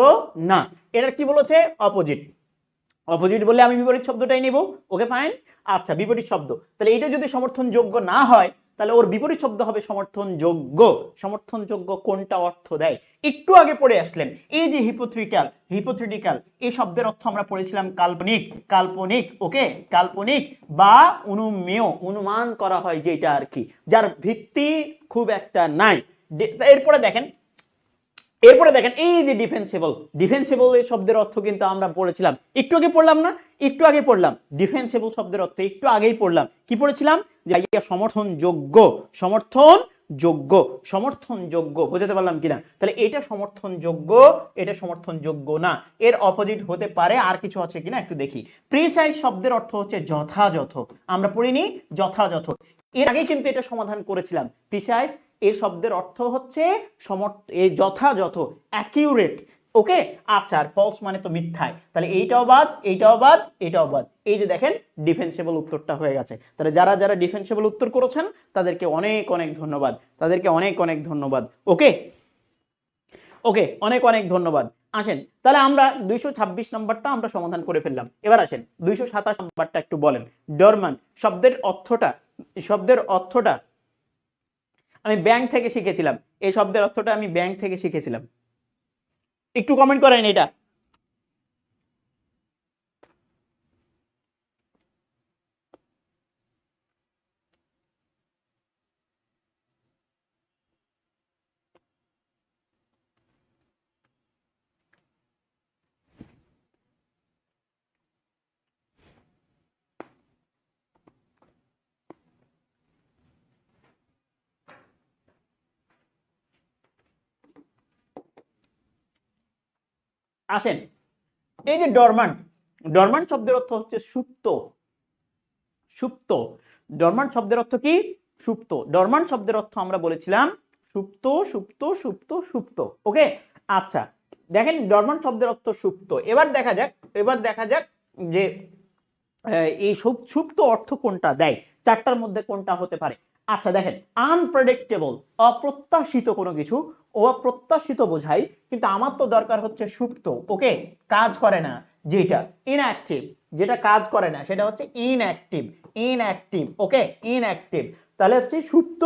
না। এটা কি বলেছে? অপোজিট। অপোজিট বললে আমি বিপরীত শব্দটাই নিব। Okay fine. আচ্ছা বিপরীত শব্দ, তাহলে এটা যদি সমর্থনযোগ্য না হয় তাহলে ওর বিপরীত শব্দ হবে সমর্থনযোগ্য। সমর্থনযোগ্য কোনটা অর্থ দেয়? একটু আগে পড়ে আসলেন, এই যে হিপোথ্রিক্যাল, হিপোথ্রিটিক্যাল এই শব্দের অর্থ আমরা পড়েছিলাম কাল্পনিক, কাল্পনিক। ওকে, কাল্পনিক বা অনুমেয়, অনুমান করা হয় যেটা আর কি, যার ভিত্তি খুব একটা নাই। এরপরে দেখেন, এরপরে দেখেন এই যে ডিফেন্সিবল, ডিফেন্সিবল এই শব্দের অর্থ কিন্তু আমরা পড়েছিলাম, একটু আগে পড়লাম না? একটু আগে পড়লাম ডিফেন্সিবল শব্দের অর্থ, একটু আগেই পড়লাম। কি পড়েছিলাম? যে সমর্থনযোগ্য, সমর্থনযোগ্য, সমর্থনযোগ্য। বুঝতে পারলাম কিনা? তাহলে এটা সমর্থনযোগ্য, এটা সমর্থনযোগ্য না। এর অপোজিট হতে পারে আর কিছু আছে কিনা একটু দেখি। প্রিসাইজ শব্দের অর্থ হচ্ছে যথাযথ, আমরা পড়িনি? যথাযথ। এর আগে কিন্তু এটা সমাধান করেছিলাম। প্রিসাইজ এই শব্দের অর্থ হচ্ছে যথাযথ, অ্যাকিউরেট। ওকে আচ্ছা, আর ফলস মানে তো মিথ্যায়, তাহলে এইটাও বাদ, এইটাও বাদ, এইটাও বাদ। এই যে দেখেন ডিফেন্সিবল উত্তরটা হয়ে গেছে। তাহলে যারা যারা ডিফেন্সিবল উত্তর করেছেন তাদেরকে অনেক অনেক ধন্যবাদ, তাদেরকে অনেক অনেক ধন্যবাদ। ওকে ওকে, অনেক অনেক ধন্যবাদ। আসেন তাহলে আমরা 226 নম্বরটা আমরা সমাধান করে ফেললাম। এবার আসেন 227 নম্বরটা একটু বলেন। ডরমান শব্দের অর্থটা, শব্দের অর্থটা আমি ব্যাংক থেকে শিখেছিলাম, এই শব্দের অর্থটা আমি ব্যাংক থেকে শিখেছিলাম। একটু কমেন্ট করেন এটা। আসেন এই যে ডরমান্ট, ডরমান্ট শব্দের অর্থ হচ্ছে সুপ্ত, সুপ্ত। ডরমান্ট শব্দের অর্থ কি? সুপ্ত। ডরমান্ট শব্দের অর্থ আমরা বলেছিলাম সুপ্ত, সুপ্ত, সুপ্ত, সুপ্ত। ওকে আচ্ছা দেখেন ডরমান্ট শব্দের অর্থ সুপ্ত। এবার দেখা যাক, এবার দেখা যাক যে এই সুপ্ত অর্থ কোনটা দেয়, চারটার মধ্যে কোনটা হতে পারে। আচ্ছা দেখেন আনপ্রেডিক্টেবল, অপ্রত্যাশিত কোনো কিছু, অপ্রত্যাশিত বোঝাই, কিন্তু আমার তো দরকার হচ্ছে সুপ্ত। ওকে কাজ করে না, যেটা ইনঅ্যাক্টিভ, যেটা কাজ করে না সেটা হচ্ছে ইনঅ্যাক্টিভ, ইনঅ্যাক্টিভ। ওকে, ইনঅ্যাক্টিভ তাহলে হচ্ছে সুপ্ত,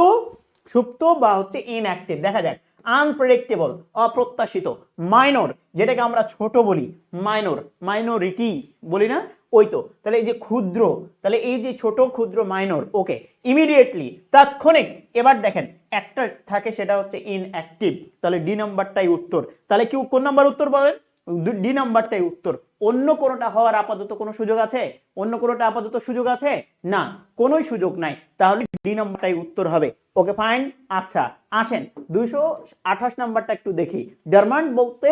সুপ্ত বা হচ্ছে ইনঅ্যাক্টিভ। দেখা যাক আনপ্রেডিক্টেবল, অপ্রত্যাশিত। মাইনর, যেটাকে আমরা ছোট বলি, মাইনর, মাইনরিটি বলি না, ওই তো। তাহলে এই যে ক্ষুদ্র, তাহলে এই যে ছোট ক্ষুদ্র মাইনর। ওকে, ইমিডিয়েটলি, তাৎক্ষণিক। এবার দেখেন একটা থাকে সেটা হচ্ছে ইনঅ্যাক্টিভ, তাহলে ডি নাম্বারটাই উত্তর। তাহলে কি কোন নাম্বার উত্তর বলেন? ডি নাম্বারটাই উত্তর। অন্য কোনোটা হওয়ার আপাতত কোনো সুযোগ আছে? অন্য কোনোটা আপাতত সুযোগ আছে না, কোনোই সুযোগ নাই, তাহলে ডি নাম্বারটাই উত্তর হবে। Okay fine. আচ্ছা আসেন 228 নাম্বারটা একটু দেখি। ডরমান্ট বলতে,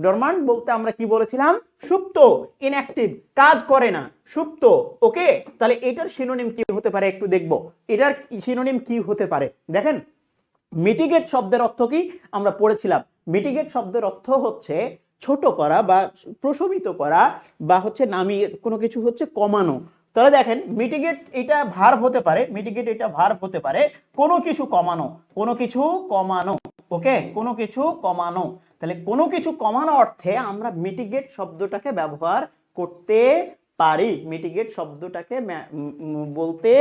ডরমান্ট বলতে আমরা কি বলেছিলাম? সুপ্ত, ইনঅ্যাক্টিভ, কাজ করে না, সুপ্ত। ওকে, তাহলে এটার সিনোনিম কি হতে পারে একটু দেখবো। এটার সিনোনিম কি হতে পারে দেখেন। মিটিগেট শব্দের অর্থ কি আমরা পড়েছিলাম? মিটিগেট শব্দের অর্থ হচ্ছে ছোট করা বা প্রশমিত করা বা হচ্ছে নামিয়ে কোনো কিছু হচ্ছে কমানো। তাহলে দেখেন মিটিগেট এটা ভার্ব হতে পারে, মিটিগেট এটা ভার্ব হতে পারে, কোনো কিছু কমানো, কোনো কিছু কমানো। ওকে, কোনো কিছু কমানো। তাহলে কোনো কিছু কমানো অর্থে আমরা মিটিগেট শব্দটাকে ব্যবহার করতে পারি, মিটিগেট শব্দটাকে বলতে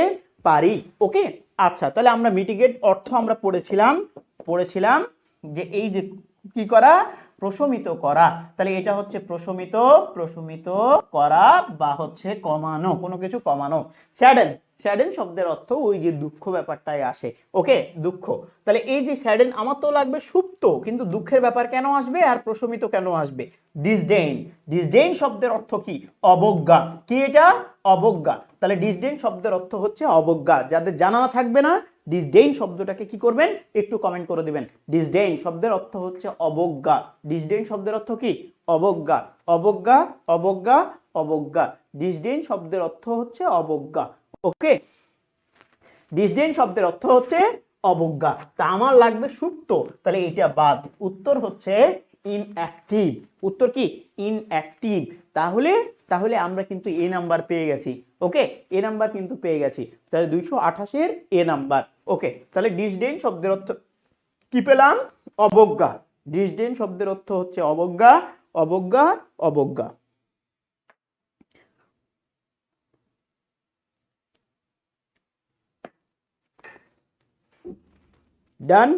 পারি। ওকে, আচ্ছা তাহলে আমরা মিটিগেট অর্থ আমরা পড়েছিলাম যে এই যে কি করা, প্রশমিত করা। তাহলে এটা হচ্ছে প্রশমিত, প্রশমিত করা বা হচ্ছে কমানো, কোনো কিছু কমানো। স্যাডেন, স্যাডেন শব্দের অর্থ ওই যে দুঃখ ব্যাপারটাই আসে। ওকে, দুঃখ। তাহলে এই যে স্যাডেন আমার তো লাগবে সুপ্ত, কিন্তু দুঃখের ব্যাপার কেন আসবে আর প্রশমিত কেন আসবে? ডিসডেইন, ডিসডেইন শব্দের অর্থ কি? অবজ্ঞা। কি এটা? অবজ্ঞা। তাহলে ডিসডেইন শব্দের অর্থ হচ্ছে অবজ্ঞা। যাদের জানা থাকবে না ডিসডেইন শব্দটাকে কি করবেন একটু কমেন্ট করে দিবেন। ডিসডেইন শব্দের অর্থ হচ্ছে অবজ্ঞা। ডিসডেইন শব্দের অর্থ কি? অবজ্ঞা, অবজ্ঞা, অবজ্ঞা, অবজ্ঞা। ডিসডেইন শব্দের অর্থ হচ্ছে অবজ্ঞা। ওকে, ডিসডেইন শব্দের অর্থ হচ্ছে অবজ্ঞা। তা আমার লাগবে সুপ্ত, তাহলে এটা বাদ। উত্তর হচ্ছে ইনঅ্যাক্টিভ। উত্তর কি? ইনঅ্যাক্টিভ। তাহলে তাহলে আমরা কিন্তু এ নাম্বার পেয়ে গেছি। ওকে, এ নাম্বার কিন্তু পেয়ে গেছি। তাহলে 228 এর এ নাম্বার। ওকে, তাহলে ডিসডেইন শব্দের অর্থ কি পেলাম? অবজ্ঞা। ডিসডেইন শব্দের অর্থ হচ্ছে অবজ্ঞা, অবজ্ঞা, অবজ্ঞা। ডান,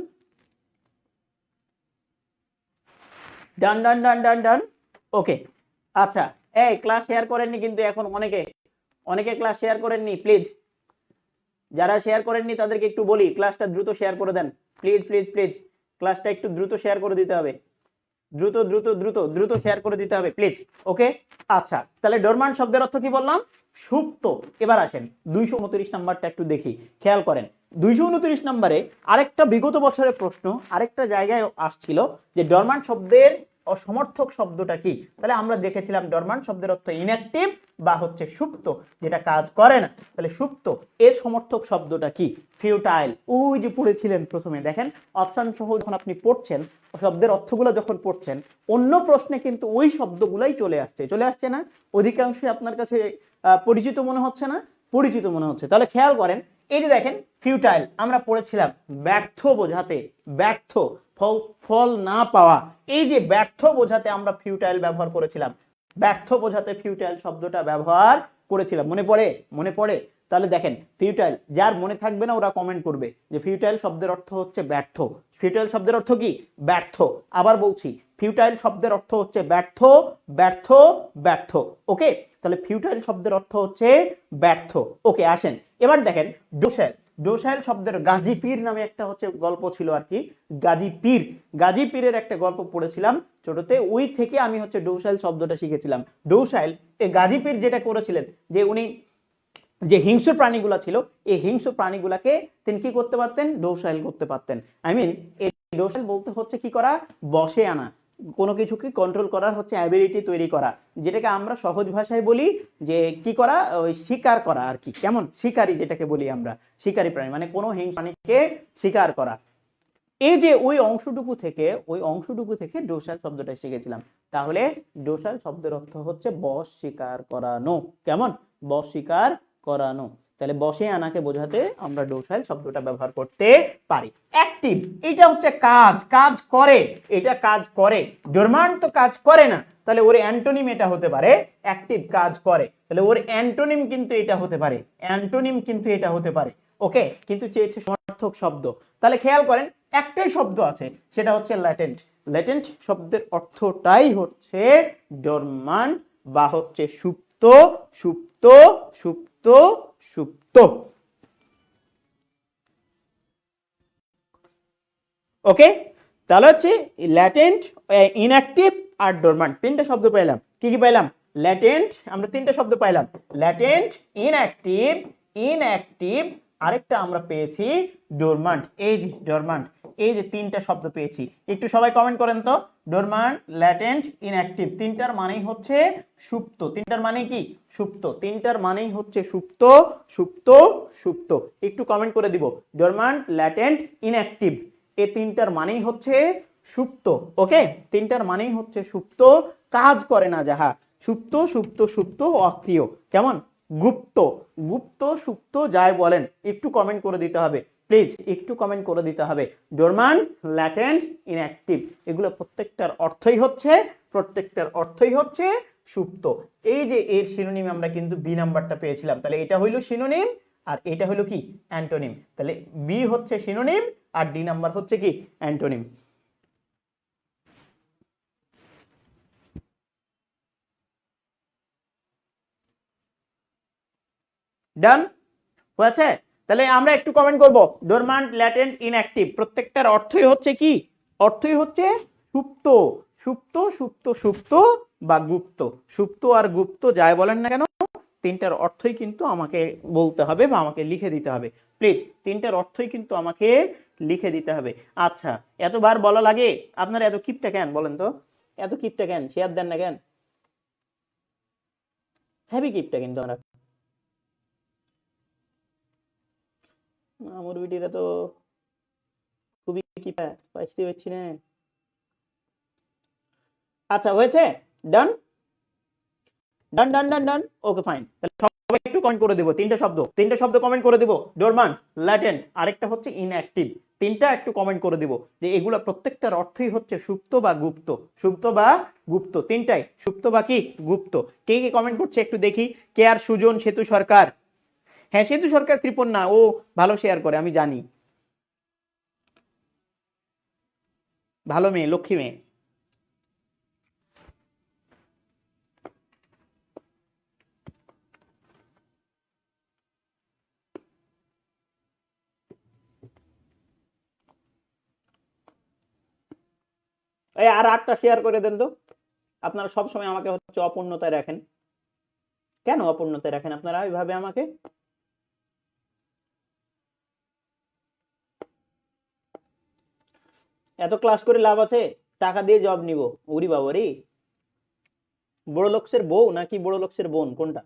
ডান, ডান, ডান, ডান, ডান। ওকে, আচ্ছা এই ক্লাস শেয়ার করেননি কিন্তু এখন অনেকে, অনেকে ক্লাস শেয়ার করেননি, প্লিজ যারা শেয়ার করেননি তাদেরকে একটু বলি ক্লাসটা দ্রুত শেয়ার করে দেন, প্লিজ প্লিজ প্লিজ। ক্লাসটা একটু দ্রুত শেয়ার করে দিতে হবে, দ্রুত দ্রুত দ্রুত দ্রুত শেয়ার করে দিতে হবে প্লিজ। ওকে, আচ্ছা তাহলে ডরমান্ট শব্দের অর্থ কি বললাম? সুপ্ত। এবার আসেন 229 নাম্বারটা একটু দেখি, খেয়াল করেন। 229 নাম্বারে আরেকটা বিগত বছরের প্রশ্ন আরেকটা জায়গায় আসছিল যে ডরমান্ট শব্দের অসমর্থক শব্দটা কি। তাহলে আমরা দেখেছিলাম ডরমান্ট শব্দের অর্থ ইনঅ্যাক্টিভ বা হচ্ছে সুপ্ত, যেটা কাজ করে না। তাহলে সুপ্ত এর সমর্থক শব্দটা কি? ফিউটাইল। ওই যে পড়েছিলেন প্রথমে, দেখেন অপশন সহ যখন আপনি পড়ছেন, শব্দের অর্থগুলো যখন পড়ছেন, অন্য প্রশ্নে কিন্তু ওই শব্দগুলাই চলে আসছে না? অধিকাংশই আপনার কাছে পরিচিত মনে হচ্ছে না? পরিচিত মনে হচ্ছে। তাহলে খেয়াল করেন, এই যে দেখেন ফিউটাইল আমরা পড়েছিলাম ব্যর্থ বোঝাতে, ব্যর্থ, ফল না পাওয়া। এই যে ব্যর্থ বোঝাতে আমরা ফিউটাইল ব্যবহার করেছিলাম, ব্যর্থ বোঝাতে ফিউটাইল শব্দটা ব্যবহার করেছিলাম। মনে পড়ে? মনে পড়ে? তাহলে দেখেন ফিউটাইল, যার মনে থাকবে না ওরা কমেন্ট করবে যে ফিউটাইল শব্দের অর্থ হচ্ছে ব্যর্থ। ফিউটাইল শব্দের অর্থ কি? ব্যর্থ। আবার বলছি, ফিউটাইল শব্দের অর্থ হচ্ছে ব্যর্থ, ব্যর্থ, ব্যর্থ। ওকে, তাহলে ফিউটাইল শব্দের অর্থ হচ্ছে ব্যর্থ। ওকে, আসেন এবার দেখেন ডোসাইল। ডোসাইল শব্দের গাজী পীর নামে একটা হচ্ছে গল্প ছিল আর কি, গাজী পীর, গাজী পীরের একটা গল্প পড়েছিলাম ছোটতে, ওই থেকে আমি হচ্ছে ডোসাইল শব্দটা শিখেছিলাম। ডোসাইল, এই গাজী পীর যেটা করেছিলেন যে উনি যে হিংস্র প্রাণীগুলা ছিল, এই হিংস্র প্রাণীগুলাকে তিনি কি করতে পারতেন? ডোসাইল করতে পারতেন। আই মিন এই ডোসাইল বলতে হচ্ছে কি করা? বশে আনা, কোনো কিছুকে কন্ট্রোল করার হচ্ছে অ্যাবিলিটি তৈরি করা, যেটাকে আমরা সহজ ভাষায় বলি যে কি করা? ওই শিকার করা আর কি। কেমন? শিকারী, যেটাকে বলি আমরা শিকারী প্রাণী, মানে কোনো হিংস্র প্রাণীকে শিকার করা। এই যে ওই অংশটুকু থেকে ডোসাইল শব্দটা শিখেছিলাম। তাহলে ডোসাইল শব্দের অর্থ হচ্ছে বশ স্বীকার করানো। কেমন? বশ স্বীকার করানো। তাহলে বশে আনাকে বোঝাতে আমরা ডোসাইল শব্দটা ব্যবহার করতে পারি। অ্যাক্টিভ, এটা হচ্ছে কাজ, কাজ করে, এটা কাজ করে। ডরমান্ট তো কাজ করে না, তাহলে ওর অ্যান্টোনিম এটা হতে পারে অ্যাক্টিভ, কাজ করে, তাহলে ওর অ্যান্টোনিম কিন্তু এটা হতে পারে, অ্যান্টোনিম কিন্তু এটা হতে পারে। ওকে, কিন্তু চেয়েছে সমার্থক শব্দ। তাহলে খেয়াল করেন একটাই শব্দ আছে, সেটা হচ্ছে ল্যাটেন্ট। ল্যাটেন্ট শব্দের অর্থটাই হচ্ছে ডরমান্ট বা হচ্ছে সুপ্ত, সুপ্ত, সুপ্ত, সুপ্ত। ওকে, তাহলে হচ্ছে ল্যাটেন্ট, ইনঅ্যাক্টিভ আর ডরমান্ট, তিনটা শব্দ পাইলাম। কি কি পাইলাম? ল্যাটেন্ট, আমরা তিনটা শব্দ পাইলাম, ল্যাটেন্ট, ইনঅ্যাক্টিভ, ইনঅ্যাক্টিভ, আরেকটা আমরা পেয়েছি ডরমান্ট। এই যে ডরমান্ট, এই যে তিনটা শব্দ পেয়েছি। একটু সবাই কমেন্ট করেন তো, ডরমান্ট, ল্যাটেন্ট, ইনঅ্যাক্টিভ, তিনটার মানেই হচ্ছে সুপ্ত। তিনটার মানে কি? সুপ্ত। তিনটার মানেই হচ্ছে সুপ্ত, সুপ্ত, সুপ্ত। একটু কমেন্ট করে দিব, ডরমান্ট, ল্যাটেন্ট, ইনঅ্যাক্টিভ, এই তিনটার মানেই হচ্ছে সুপ্ত। ওকে, তিনটার মানেই হচ্ছে সুপ্ত, কাজ করে না যাহা, সুপ্ত, সুপ্ত, সুপ্ত, অক্রিয়। কেমন? গুপ্ত, গুপ্ত, সুপ্ত, যাই বলেন একটু কমেন্ট করে দিতে হবে প্লিজ, একটু কমেন্ট করে দিতে হবে। ডরমান্ট, ল্যাটেন্ট, ইনঅ্যাক্টিভ, এগুলো প্রত্যেকটার অর্থই হচ্ছে, প্রত্যেকটার অর্থই হচ্ছে সুপ্ত। এই যে এর সিনোনিম আমরা কিন্তু বি নাম্বারটা পেয়েছিলাম, তাহলে এটা হইল সিনোনিম আর এটা হইল কি? অ্যান্টোনিম। তাহলে বি হচ্ছে সিনোনিম আর ডি নাম্বার হচ্ছে কি? অ্যান্টোনিম। ডান হয়েছে? তাহলে আমরা একটু কমেন্ট করব, ডরমান্ট, ল্যাটেন্ট, ইনঅ্যাক্টিভ, প্রত্যেকটার অর্থই হচ্ছে কি? অর্থই হচ্ছে সুপ্ত, সুপ্ত, সুপ্ত, সুপ্ত বা গুপ্ত। সুপ্ত আর গুপ্ত যাই বলেন না কেন, তিনটার অর্থই কিন্তু আমাকে বলতে হবে বা আমাকে লিখে দিতে হবে প্লিজ, তিনটার অর্থই কিন্তু আমাকে লিখে দিতে হবে। আচ্ছা, এতবার বলা লাগে? আপনারা এত কিপটা কেন বলেন তো? এত কিপটা কেন? শেয়ার দেন না কেন? হেভি কিপটা কিন্তু আমরা, আমার ভিডিওটা তো খুবই কিপটা, পাইতে পারছি না। আচ্ছা হয়েছে, ডান, ডান, ডান, ডান, ডান, ওকে ফাইন। তাহলে সবাই একটু কমেন্ট করে দিব, তিনটা শব্দ, তিনটা শব্দ কমেন্ট করে দিব, ডরমান্ট, ল্যাটেন্ট, আরেকটা হচ্ছে ইনঅ্যাক্টিভ, তিনটা একটু কমেন্ট করে দিব যে এগুলা প্রত্যেকটার অর্থই হচ্ছে সুপ্ত বা গুপ্ত, সুপ্ত বা গুপ্ত, তিনটাই সুপ্ত বা কি? গুপ্ত। কে কে কমেন্ট করছে একটু দেখি। কে আর সুজন, সেতু সরকার, হ্যাঁ সেতু সরকার কৃপন না, ও ভালো শেয়ার করে আমি জানি, ভালো মেয়ে, লক্ষ্মী মেয়ে। এই আর 8টা শেয়ার করে দেন তো। আপনারা সব সময় আমাকে হচ্ছে অপূর্ণতায় রাখেন, কেন অপূর্ণতায় রাখেন আপনারা এইভাবে আমাকে? এত ক্লাস করে লাভ আছে? টাকা দিয়ে জব নিব? উরি বাবা রে, বড় লোকসের বউ নাকি বড় লোকসের বোন, কোনটা?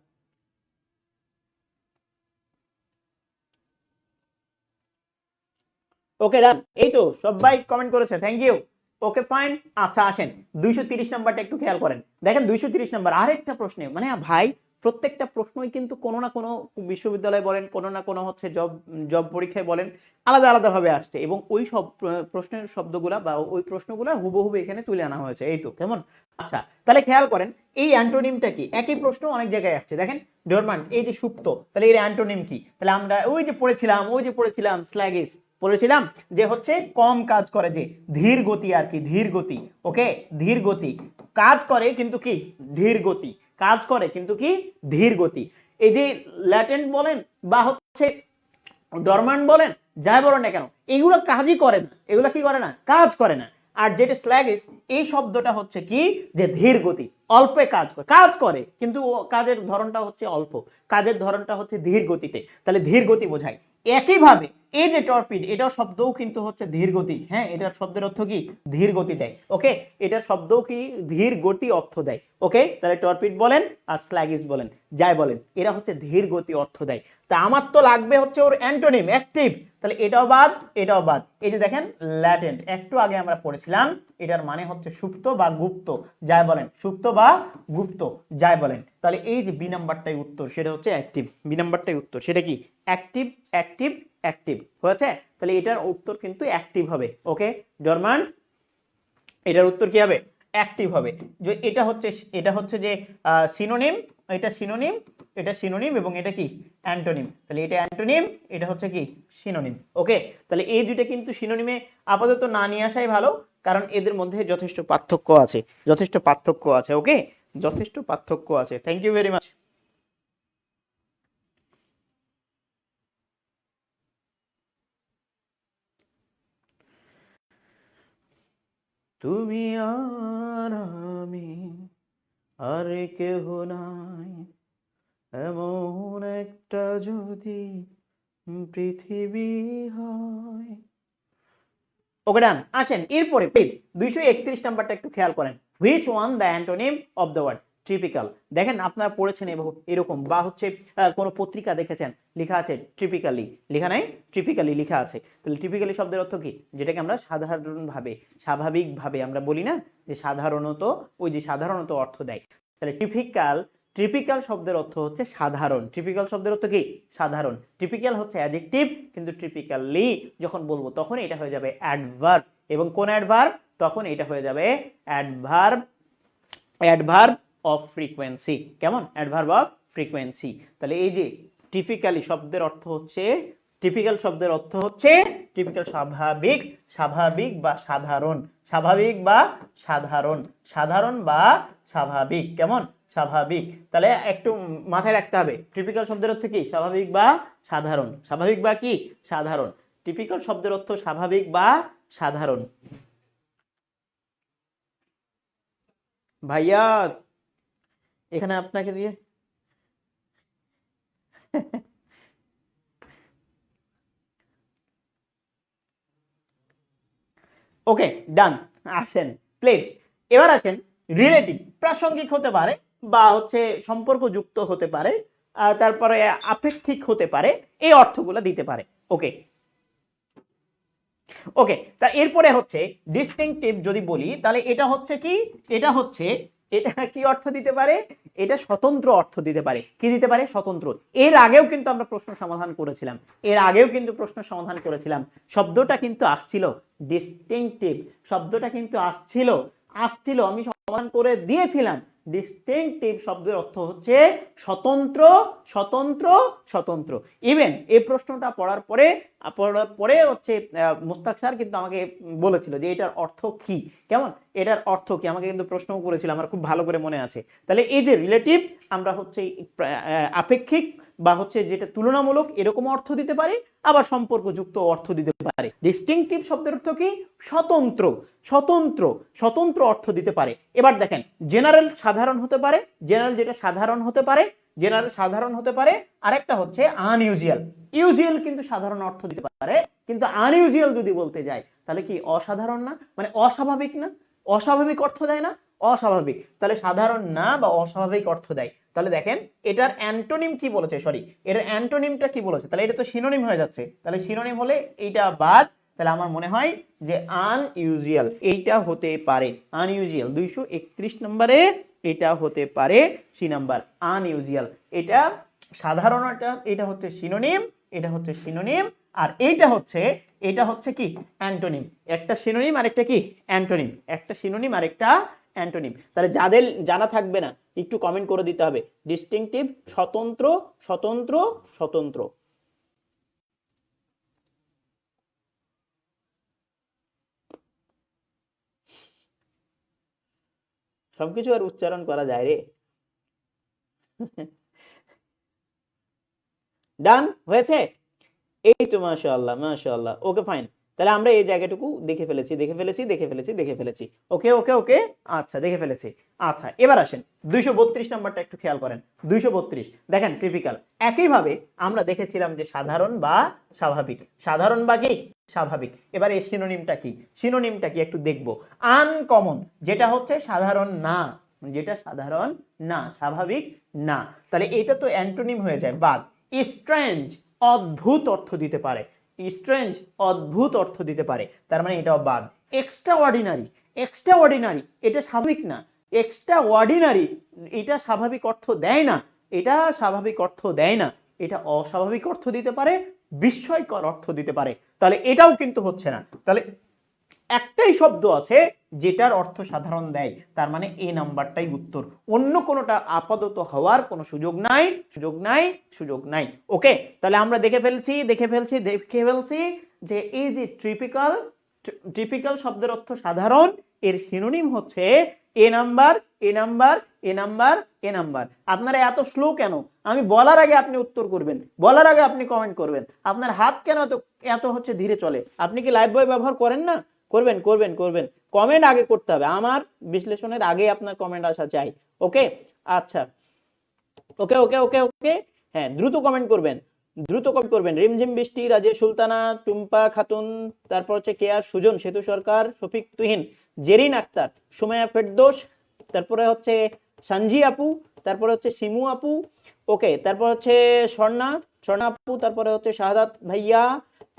ওকে ডান, এই তো সবাই কমেন্ট করেছে, থ্যাংক ইউ। Okay fine. আচ্ছা আসেন 230 নাম্বারটা একটু খেয়াল করেন। দেখেন 230 নাম্বার আরেকটা প্রশ্নে, মানে ভাই প্রত্যেকটা প্রশ্নই কিন্তু কোনো না কোনো বিশ্ববিদ্যালয় বলেন, কোনো না কোনো হচ্ছে জব জব পরীক্ষায় বলেন, আলাদা আলাদা ভাবে আসছে এবং ওই সব প্রশ্নের শব্দগুলা বা ওই প্রশ্নগুলা হুবহু এখানে তুলে আনা হয়েছে। এই তো কেমন? আচ্ছা তাহলে খেয়াল করেন এই অ্যান্টোনিমটা কি? একই প্রশ্ন অনেক জায়গায় আসছে। দেখেন ডরমান্ট, এই যে সুপ্ত, তাহলে এর অ্যান্টোনিম কি? তাহলে আমরা ওই যে পড়েছিলাম, ওই যে পড়েছিলাম স্ল্যাগিস, বলেছিলাম যে হচ্ছে কম কাজ করে, যে ধীর গতি আর কি, ধীর গতি। ওকে, ধীর গতি, কাজ করে কিন্তু কি? ধীর গতি, কাজ করে কিন্তু কি? ধীর গতি। এই যে ল্যাটেন্ট বলেন বা হচ্ছে ডরমান্ট বলেন, যাই বলেন না কেন, এগুলো কাজই করে না, এগুলো কি করে না? কাজ করে না। আর যেটা স্ল্যাগিস, এই শব্দটা হচ্ছে কি? যে ধীর গতি, অল্পে কাজ করে, কাজ করে কিন্তু কাজের ধরনটা হচ্ছে অল্প, কাজের ধরনটা হচ্ছে ধীর গতিতে, তাহলে ধীর গতি বোঝায়। একইভাবে এই যে টর্পিড, এটার শব্দও কিন্তু হচ্ছে ধীর গতি। হ্যাঁ, এটার শব্দের অর্থ কি? ধীর গতি দেয়। ওকে, এটার শব্দও কি? ধীর গতি অর্থ দেয়। ওকে, তাহলে টর্পিড বলেন আর স্ল্যাগিস বলেন, যাই বলেন, এরা হচ্ছে ধীর গতি অর্থ দেয়। তা আমার তো লাগবে হচ্ছে ওর অ্যান্টোনিম, অ্যাক্টিভ, তাহলে এটাও বাদ, এটাও বাদ। এই যে দেখেন ল্যাটেন্ট, একটু আগে আমরা পড়েছিলাম, এটার মানে হচ্ছে সুপ্ত বা গুপ্ত, যাই বলেন, সুপ্ত বা গুপ্ত, যাই বলেন। তাহলে এই যে বি নাম্বারটাই উত্তর, সেটা হচ্ছে অ্যাক্টিভ। বি নাম্বারটাই উত্তর, সেটা কি? অ্যাক্টিভ, অ্যাক্টিভ, অ্যাক্টিভ হয়েছে। তাহলে এটার উত্তর কিন্তু অ্যাক্টিভ হবে। ওকে ডরমান্ট, এটার উত্তর কি হবে? অ্যাক্টিভ হবে। যে এটা হচ্ছে যে সিনোনিম, এটা সিনোনিম, এটা সিনোনিম এবং এটা কি অ্যান্টোনিম। তাহলে এটা অ্যান্টোনিম, এটা হচ্ছে কি সিনোনিম। ওকে, তাহলে এই দুইটা কিন্তু সিনোনিমে আপাতত না নিয়ে আসাই ভালো, কারণ এদের মধ্যে যথেষ্ট পার্থক্য আছে, যথেষ্ট পার্থক্য আছে। ওকে, যথেষ্ট পার্থক্য আছে। Thank you very much. তুমি আর আমি আর কেহ নাই, এমন একটা যদি পৃথিবী হয়। ওকে ডান। আসেন এরপরে পেজ 231 নাম্বারটা একটু খেয়াল করেন। Which one the antonym of the word typical. দেখেন আপনারা পড়েছেন এরকম, বা হচ্ছে কোনো পত্রিকা দেখেছেন লেখা আছে ট্রিপিক্যালি, লেখা নাই ট্রিপিক্যালি লেখা আছে। তাহলে ট্রিপিক্যালি শব্দের অর্থ কি? যেটাকে আমরা সাধারণভাবে স্বাভাবিকভাবে আমরা বলি না যে সাধারণত, ওই যে সাধারণত অর্থ দেয়। তাহলে ট্রিপিক্যাল শব্দের অর্থ হচ্ছে সাধারণ। ট্রিপিক্যাল শব্দের অর্থ কি? সাধারণ। ট্রিপিক্যাল হচ্ছে অ্যাডজেক্টিভ, কিন্তু ট্রিপিক্যালি যখন বলবো তখন এটা হয়ে যাবে অ্যাডভার্ব। এবং কোন অ্যাডভার্ব? তখন এটা হয়ে যাবে অ্যাডভার্ব অফ ফ্রিকোয়েন্সি। কেমন? Adverb of frequency. তাহলে এই যে টিপিক্যালি শব্দের অর্থ হচ্ছে, টিপিক্যাল শব্দের অর্থ হচ্ছে টিপিক্যাল স্বাভাবিক, স্বাভাবিক বা সাধারণ, স্বাভাবিক বা সাধারণ, সাধারণ বা স্বাভাবিক। কেমন? স্বাভাবিক। তাহলে একটু মাথায় রাখতে হবে টিপিক্যাল শব্দের অর্থ কি? স্বাভাবিক বা সাধারণ, স্বাভাবিক বা কি সাধারণ। টিপিক্যাল শব্দের অর্থ স্বাভাবিক বা সাধারণ। ভাইয়া এখানে আপনাকে দিয়ে ওকে ডান। আসেন প্লিজ, এবার আসেন রিলেটিভ, প্রাসঙ্গিক হতে পারে বা হচ্ছে সম্পর্কযুক্ত হতে পারে, তারপরে আপেক্ষিক হতে পারে, এই অর্থগুলো দিতে পারে। ওকে ওকে, তা এরপরে হচ্ছে ডিস্টিংটিভ যদি বলি, তাহলে এটা হচ্ছে কি? এটা হচ্ছে, এটা কি অর্থ দিতে পারে? এটা স্বতন্ত্র অর্থ দিতে পারে। কি দিতে পারে? স্বতন্ত্র। এর আগেও কিন্তু আমরা প্রশ্ন সমাধান করেছিলাম, এর আগেও কিন্তু প্রশ্ন সমাধান করেছিলাম, শব্দটা কিন্তু আসছিল ডিস্টিংটিভ, শব্দটা কিন্তু আসছিল আমি সমাধান করে দিয়েছিলাম। ডিস্টিংটিভ শব্দের অর্থ হচ্ছে স্বতন্ত্র, স্বতন্ত্র, স্বতন্ত্র। ইভেন এই প্রশ্নটা পড়ার পরে হচ্ছে মুস্তাক স্যার কিন্তু আমাকে বলেছিল যে এটার অর্থ কি। কেমন? এটার অর্থ কি আমাকে কিন্তু প্রশ্নও করেছিল, আমার খুব ভালো করে মনে আছে। তাহলে এই যে রিলেটিভ, আমরা হচ্ছে আপেক্ষিক বা হচ্ছে যেটা তুলনামূলক এরকম অর্থ দিতে পারি, আবার সম্পর্কযুক্ত অর্থ দিতে পারে। ডিস্টিংটিভ শব্দের অর্থ কি? স্বতন্ত্র, স্বতন্ত্র, স্বতন্ত্র অর্থ দিতে পারে। এবার দেখেন জেনারেল সাধারণ হতে পারে, জেনারেল যেটা সাধারণ হতে পারে, জেনারেল সাধারণ হতে পারে। আরেকটা হচ্ছে আনইউজুয়াল। ইউজুয়াল কিন্তু সাধারণ অর্থ দিতে পারে, কিন্তু আনইউজুয়াল যদি বলতে যায় তাহলে কি অসাধারণ না, মানে অস্বাভাবিক না, অস্বাভাবিক অর্থ দেয় না, অস্বাভাবিক। তাহলে সাধারণ না বা অস্বাভাবিক অর্থ দেয়। তাহলে দেখেন এটার অ্যান্টোনিম কি বলেছে, সরি এটার অ্যান্টোনিমটা কি বলেছে, তাহলে এটা তো সিনোনিম হয়ে যাচ্ছে। তাহলে সিনোনিম হলে এইটা বাদ, তাহলে আমার মনে হয় যে আনইউজুয়াল এইটা হতে পারে। আনইউজুয়াল 231 নম্বরে এটা হতে পারে সি নাম্বার, আনইউজুয়াল। এটা সাধারণ, এটা হচ্ছে সিনোনিম, এটা হচ্ছে সিনোনিম, আর এটা হচ্ছে কি অ্যান্টোনিম। একটা সিনোনিম আর একটা কি অ্যান্টোনিম, একটা সিনোনিম আর একটা অ্যান্টোনিম। তাহলে যাদের জানা থাকবে না একটু কমেন্ট করে দিতে হবে ডিস্টিংটিভ, স্বতন্ত্র, স্বতন্ত্র, স্বতন্ত্র। সবকিছু আর উচ্চারণ করা যায় রে। ডান হয়েছে? এই তো মাশাআল্লাহ, মাশাআল্লাহ। Okay fine. তাহলে আমরা এই জায়গাটুকু দেখে ফেলেছি। ওকে ওকে ওকে, আচ্ছা দেখে ফেলেছি। আচ্ছা এবার আসেন 232 নাম্বারটা একটু খেয়াল করেন। 232 দেখেন টিপিক্যাল। একইভাবে আমরা দেখেছিলাম যে সাধারণ বা স্বাভাবিক, সাধারণ বা কি স্বাভাবিক। এবার এই সিনোনিমটা কি, সিনোনিমটা কি একটু দেখব। আনকমন, যেটা হচ্ছে সাধারণ না, যেটা সাধারণ না, স্বাভাবিক না। তাহলে এটা তো অ্যান্টোনিম হয়ে যায়, বাদ। স্ট্রেঞ্জ, অদ্ভুত অর্থ দিতে পারে, স্ট্রেঞ্জ অদ্ভুত অর্থ দিতে পারে, তার মানে এটাও বাদ। এক্সট্রা অর্ডিনারি, এক্সট্রা অর্ডিনারি এটা স্বাভাবিক না, এক্সট্রা অর্ডিনারি এটা স্বাভাবিক অর্থ দেয় না, এটা স্বাভাবিক অর্থ দেয় না, এটা অস্বাভাবিক অর্থ দিতে পারে, বিস্ময়কর অর্থ দিতে পারে। তাহলে এটাও কিন্তু হচ্ছে না। তাহলে একটাই শব্দ আছে যেটার অর্থ সাধারণ দেয়, তার মানে এই নাম্বারটাই উত্তর, অন্য কোনোটা আপাতত হওয়ার কোনো সুযোগ নাই, সুযোগ নাই, সুযোগ নাই। ওকে, তাহলে আমরা দেখে ফেলছি যে এই যে ট্রিপিক্যাল শব্দের অর্থ সাধারণ, এর সিনোনিম হচ্ছে এ নাম্বার, এ নাম্বার, এ নাম্বার, এ নাম্বার। আপনারা এত স্লো কেন? আমি বলার আগে আপনি উত্তর করবেন, বলার আগে আপনি কমেন্ট করবেন। আপনার হাত কেন এত হচ্ছে ধীরে চলে? আপনি কি লাইভ বয় ব্যবহার করেন না? করবেন করবেন করবেন, কমেন্ট আগে করতে হবে, আমার বিশ্লেষণের আগে আপনার কমেন্ট আসা চাই। ওকে, আচ্ছা, ওকে ওকে ওকে ওকে, হ্যাঁ দ্রুত কমেন্ট করবেন, দ্রুত কমেন্ট করবেন। রিমঝিম বৃষ্টি, রাজিয়া সুলতানা, টুম্পা খাতুন, তারপর হচ্ছে কেয়ার সুজন, সেতু সরকার, শফিক তুহিন, জেরিন আক্তার, সুমাইয়া ফেরদৌস, তারপরে হচ্ছে সানজি আপু, তারপরে হচ্ছে সিমু আপু, ওকে, তারপর হচ্ছে স্বর্ণা আপু, তারপরে হচ্ছে শাহাদাত ভাইয়া,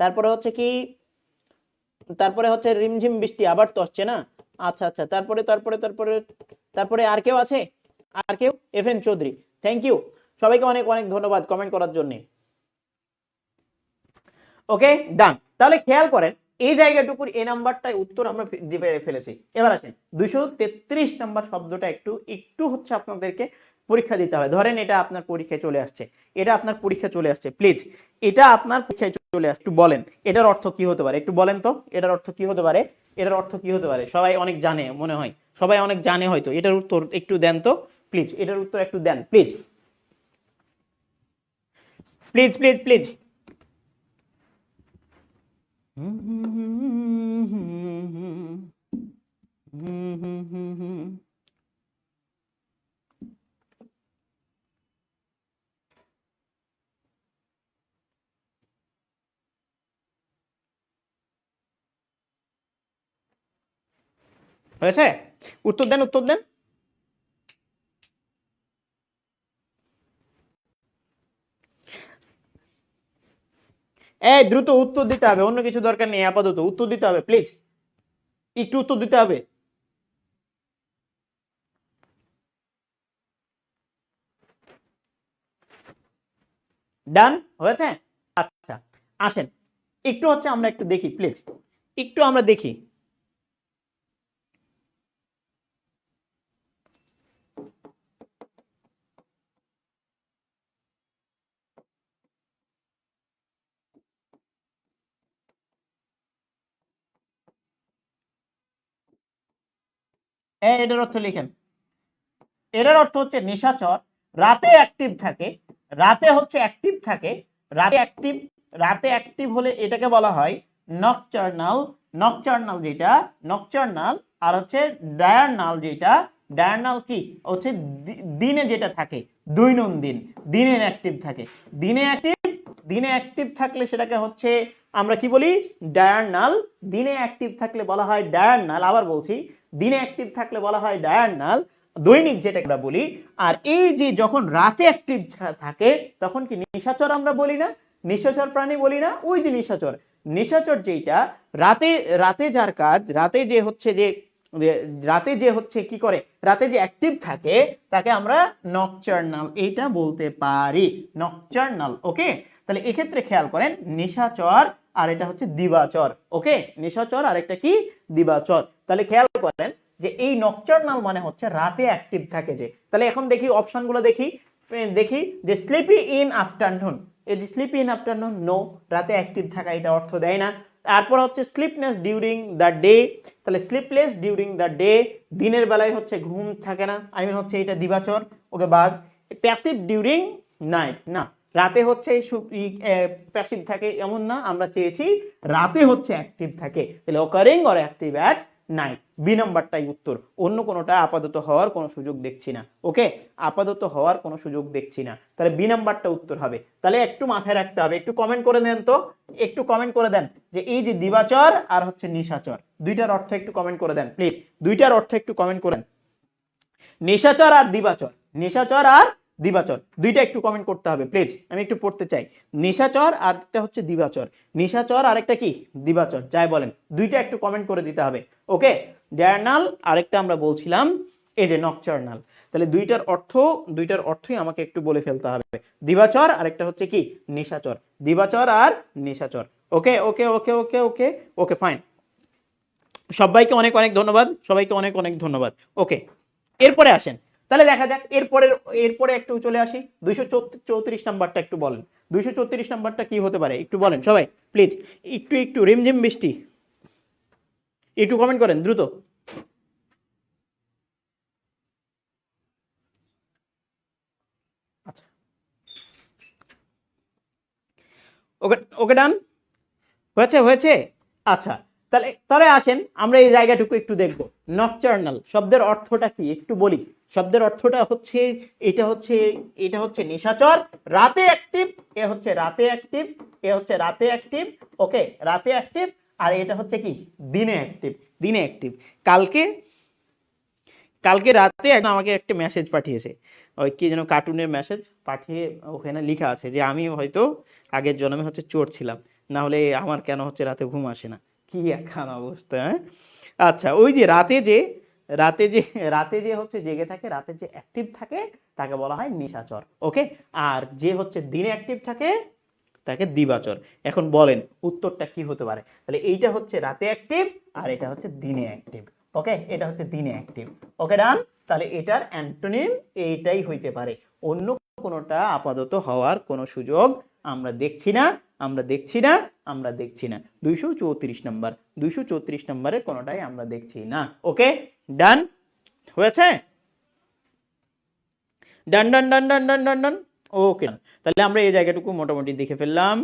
তারপরে হচ্ছে কি, তারপরে হচ্ছে রিমঝিম বৃষ্টি, আবার তো আসছে না। আচ্ছা আচ্ছা, তারপরে তারপরে তারপরে তারপরে আর কেউ আছে? আর কেউ? এফএন চৌধুরী, থ্যাংক ইউ, সবাইকে অনেক অনেক ধন্যবাদ কমেন্ট করার জন্য। ওকে ডান, তাহলে খেয়াল করেন এই জায়গাটুকুর এই নাম্বারটাই উত্তর আমরা ফেলেছি। এবার আসেন 233 নাম্বার শব্দটা একটু হচ্ছে আপনাদেরকে পরীক্ষা দিতে হবে। ধরেন এটা আপনার পরীক্ষায় চলে আসছে, এটা আপনার পরীক্ষায় চলে আসছে, প্লিজ এটা আপনার পরীক্ষায় চলে আসছে, একটু বলেন এটার অর্থ কি হতে পারে, একটু বলেন তো এটার অর্থ কি হতে পারে, এটার অর্থ কি হতে পারে? সবাই অনেক জানে মনে হয়, সবাই অনেক জানে হয়তো, এটার উত্তর একটু দেন তো প্লিজ, এটার উত্তর একটু দেন প্লিজ, প্লিজ প্লিজ প্লিজ। হয়েছে? উত্তর দেন, উত্তর দেন। এই দ্রুত উত্তর দিতে হবে, অন্য কিছু দরকার নেই, আপাতত উত্তর দিতে হবে প্লিজ, একটু উত্তর দিতে হবে। ডান হয়েছে? আচ্ছা আসেন একটু হচ্ছে আমরা একটু দেখি প্লিজ, একটু আমরা দেখি। এটার অর্থ লিখেন, এটার অর্থ হচ্ছে নিশাচর, রাতে অ্যাক্টিভ থাকে, রাতে হচ্ছে অ্যাক্টিভ থাকে, রাতে অ্যাক্টিভ হলে এটাকে বলা হয় নকচার্নাল, নকচার্নাল যেটা নকচার্নাল, আর হচ্ছে ডায়ারনাল যেটা ডায়ারনাল কি হচ্ছে দিনে যেটা থাকে, দৈনন্দিন দিনে অ্যাক্টিভ থাকে, দিনে অ্যাক্টিভ থাকলে সেটাকে হচ্ছে আমরা কি বলি? ডায়ারনাল। দিনে অ্যাক্টিভ থাকলে বলা হয় ডায়ারনাল, আবার বলছি দিনে অ্যাক্টিভ থাকলে বলা হয় ডায়ারনাল, দৈনিক যেটা আমরা বলি। আর এই যে যখন রাতে অ্যাক্টিভ থাকে তখন কি নিশাচর আমরা বলি না? নিশাচর প্রাণী বলি না? ওই যে নিশাচর, নিশাচর যেটা রাতে, রাতে যার কাজ, রাতে যে হচ্ছে কি করে, রাতে যে অ্যাক্টিভ থাকে তাকে আমরা নকচার্নাল এইটা বলতে পারি, নকচার্নাল। ওকে, তাহলে এক্ষেত্রে খেয়াল করেন নিশাচর আর এটা হচ্ছে দিবাচর। ওকে, নিশাচর আর একটা কি? দিবাচর। তাহলে খেয়াল করেন যে এই নকচার্নাল মানে হচ্ছে রাতে অ্যাক্টিভ থাকে যে। তাহলে এখন দেখি অপশনগুলো দেখি যে স্লিপি ইন আফটারনুন, এই যে স্লিপি ইন আফটারনুন নো, রাতে অ্যাক্টিভ থাকা এটা অর্থ দেয় না। তারপর হচ্ছে স্লিপনেস ডিউরিং দ্য ডে, তাহলে স্লিপলেস ডিউরিং দ্য ডে, দিনের বেলায় হচ্ছে ঘুম থাকে না, আই মিন হচ্ছে এটা দিবাচর। ওকে বাদ। প্যাসিভ ডিউরিং নাইট, না রাতে হচ্ছে প্যাসিভ থাকে এমন না, আমরা চেয়েছি রাতে হচ্ছে অ্যাক্টিভ থাকে, তাহলে occurring or active at night, B নাম্বারটাই উত্তর, অন্য কোনোটা আপাতত হওয়ার কোনো সুযোগ দেখছি না। ওকে, আপাতত হওয়ার কোনো সুযোগ দেখছি না, তাহলে বি নাম্বারটা উত্তর হবে। তাহলে একটু মাথায় রাখতে হবে, একটু কমেন্ট করে দেন তো, একটু কমেন্ট করে দেন যে এই যে দিবাচর আর হচ্ছে নিশাচর, দুইটার অর্থ একটু কমেন্ট করে দেন প্লিজ, দুইটার অর্থ একটু কমেন্ট করেন। নিশাচর আর দিবাচর, নিশাচর আর দিবাচর দুইটা একটু কমেন্ট করতে হবে প্লিজ, আমি একটু পড়তে চাই। নিশাচর আর একটা হচ্ছে দিবাচর, নিশাচর আর একটা কি? দিবাচর, যাই বলেন দুইটা একটু কমেন্ট করে দিতে হবে। ওকে, ডায়ারনাল আরেকটা আমরা বলছিলাম এই যে নকচার্নাল, তাহলে দুইটার অর্থই আমাকে একটু বলে ফেলতে হবে। দিবাচর আর একটা হচ্ছে কি? নিশাচর, দিবাচর আর নিশাচর। ওকে ওকে ওকে ওকে ওকে ওকে ফাইন। সবাইকে অনেক অনেক ধন্যবাদ, সবাইকে অনেক অনেক ধন্যবাদ। ওকে, এরপরে আসেন, তাহলে দেখা যাক এরপরে একটু চলে আসি। 234 নাম্বারটা একটু বলেন, 234 নাম্বারটা কি হতে পারে একটু বলেন সবাই প্লিজ। একটু একটু রিমঝিম বৃষ্টি, একটু কমেন্ট করেন দ্রুত। আচ্ছা, ওকে ওকে ডান, হয়েছে হয়েছে। আচ্ছা, তাহলে তাহলে আসেন আমরা এই জায়গাটুকু একটু দেখব। নকচার্নাল শব্দের অর্থটা কি একটু বলি। শব্দের অর্থটা হচ্ছে এটা হচ্ছে এটা হচ্ছে নিশাচর, রাতে অ্যাক্টিভ, এ হচ্ছে রাতে অ্যাক্টিভ, এ হচ্ছে রাতে অ্যাক্টিভ, ওকে রাতে অ্যাক্টিভ, আর এটা হচ্ছে কি দিনে অ্যাক্টিভ, দিনে অ্যাক্টিভ। কালকে কালকে রাতে আমাকে একটা মেসেজ পাঠিয়েছে, ওই কি যেন কার্টুনের মেসেজ পাঠিয়ে, ওখানে লেখা আছে যে আমি হয়তো আগের জন্মে হচ্ছে চোর ছিলাম, না হলে আমার কেন হচ্ছে রাতে ঘুম আসে না। কি একখান অবস্থা, হ্যাঁ। আচ্ছা, ওই যে রাতে যে রাতে যে হচ্ছে জেগে থাকে, রাতে যে অ্যাক্টিভ থাকে তাকে বলা হয় নিশাচর, ওকে। আর যে হচ্ছে দিনে অ্যাক্টিভ থাকে তাকে দিবাচর। এখন বলেন উত্তরটা কি হতে পারে? তাহলে এইটা হচ্ছে রাতে অ্যাক্টিভ আর এটা হচ্ছে দিনে অ্যাক্টিভ, ওকে এটা হচ্ছে দিনে অ্যাক্টিভ, ওকে ডান। তাহলে এটার অ্যান্টোনিম এইটাই হইতে পারে, অন্য কোনোটা আপাতত হওয়ার কোনো সুযোগ আমরা দেখছি না, আমরা দেখছি না, আমরা দেখছি না। 234 নাম্বার, 234 নাম্বারের কোনোটাই আমরা দেখছি না, ওকে ডান হয়েছে। ডান ডান ডান ডান ডান ডান ডান, ওকে ডান। তাহলে আমরা এই জায়গাটুকু মোটামুটি দেখে ফেললাম,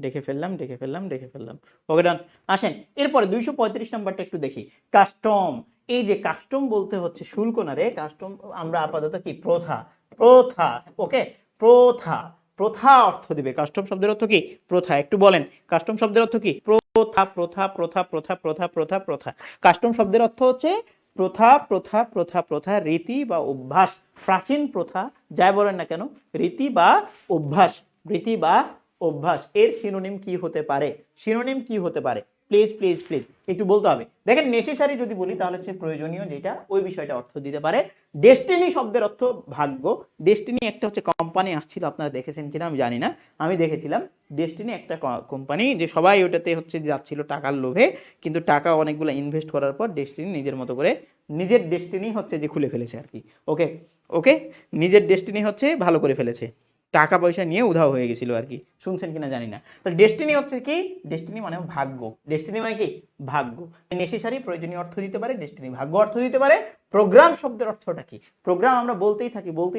দেখে ফেললাম, দেখে ফেললাম, দেখে ফেললাম, ওকে ডান। আসেন এরপরে 235 নাম্বারটা একটু দেখি। কাস্টম, এই যে কাস্টম বলতে হচ্ছে শুল্ক না রে, কাস্টম আমরা আপাতত কি প্রথা, প্রথা, ওকে প্রথা, প্রথা অর্থ দিবে। কাস্টম শব্দের অর্থ কি প্রথা, একটু বলেন কাস্টম শব্দের অর্থ কি প্রথা, প্রথা প্রথা প্রথা প্রথা প্রথা প্রথা। কাস্টম শব্দের অর্থ হচ্ছে প্রথা, প্রথা প্রথা প্রথা, রীতি বা অভ্যাস, প্রাচীন প্রথা যাই বলেন না কেন, রীতি বা অভ্যাস, রীতি বা অভ্যাস এর সিনোনিম কি হতে পারে, সিনোনিম কি হতে পারে প্লিজ প্লিজ প্লিজ একটু বলতে হবে। দেখেন নেসেসারি যদি বলি তাহলে হচ্ছে প্রয়োজনীয়, যেটা ওই বিষয়টা অর্থ দিতে পারে। ডেস্টিনি শব্দের অর্থ ভাগ্য, ডেস্টিনি একটা হচ্ছে কোম্পানি আসছিল, আপনারা দেখেছেন কিনা আমি জানি না, আমি দেখেছিলাম। ডেস্টিনি একটা কোম্পানি, যে সবাই ওটাতে হচ্ছে যাচ্ছিল টাকার লোভে, কিন্তু টাকা অনেকগুলো ইনভেস্ট করার পর ডেস্টিনি নিজের মতো করে নিজের ডেস্টিনি হচ্ছে যে খুলে ফেলেছে আর কি, ওকে ওকে নিজের ডেস্টিনি হচ্ছে ভালো করে ফেলেছে, টাকা পয়সা নিয়ে উধাও হয়ে গেছিল আর কি, শুনছেন কিনা জানি না। তো ডেস্টিনি হচ্ছে কি, ডেস্টিনি মানে ভাগ্য, ডেস্টিনি মানে কি ভাগ্য। নেসেসারি প্রয়োজনীয় অর্থ দিতে পারে, ডেস্টিনি ভাগ্য অর্থ দিতে পারে। প্রোগ্রাম শব্দের অর্থটা কি, প্রোগ্রাম আমরা বলতেই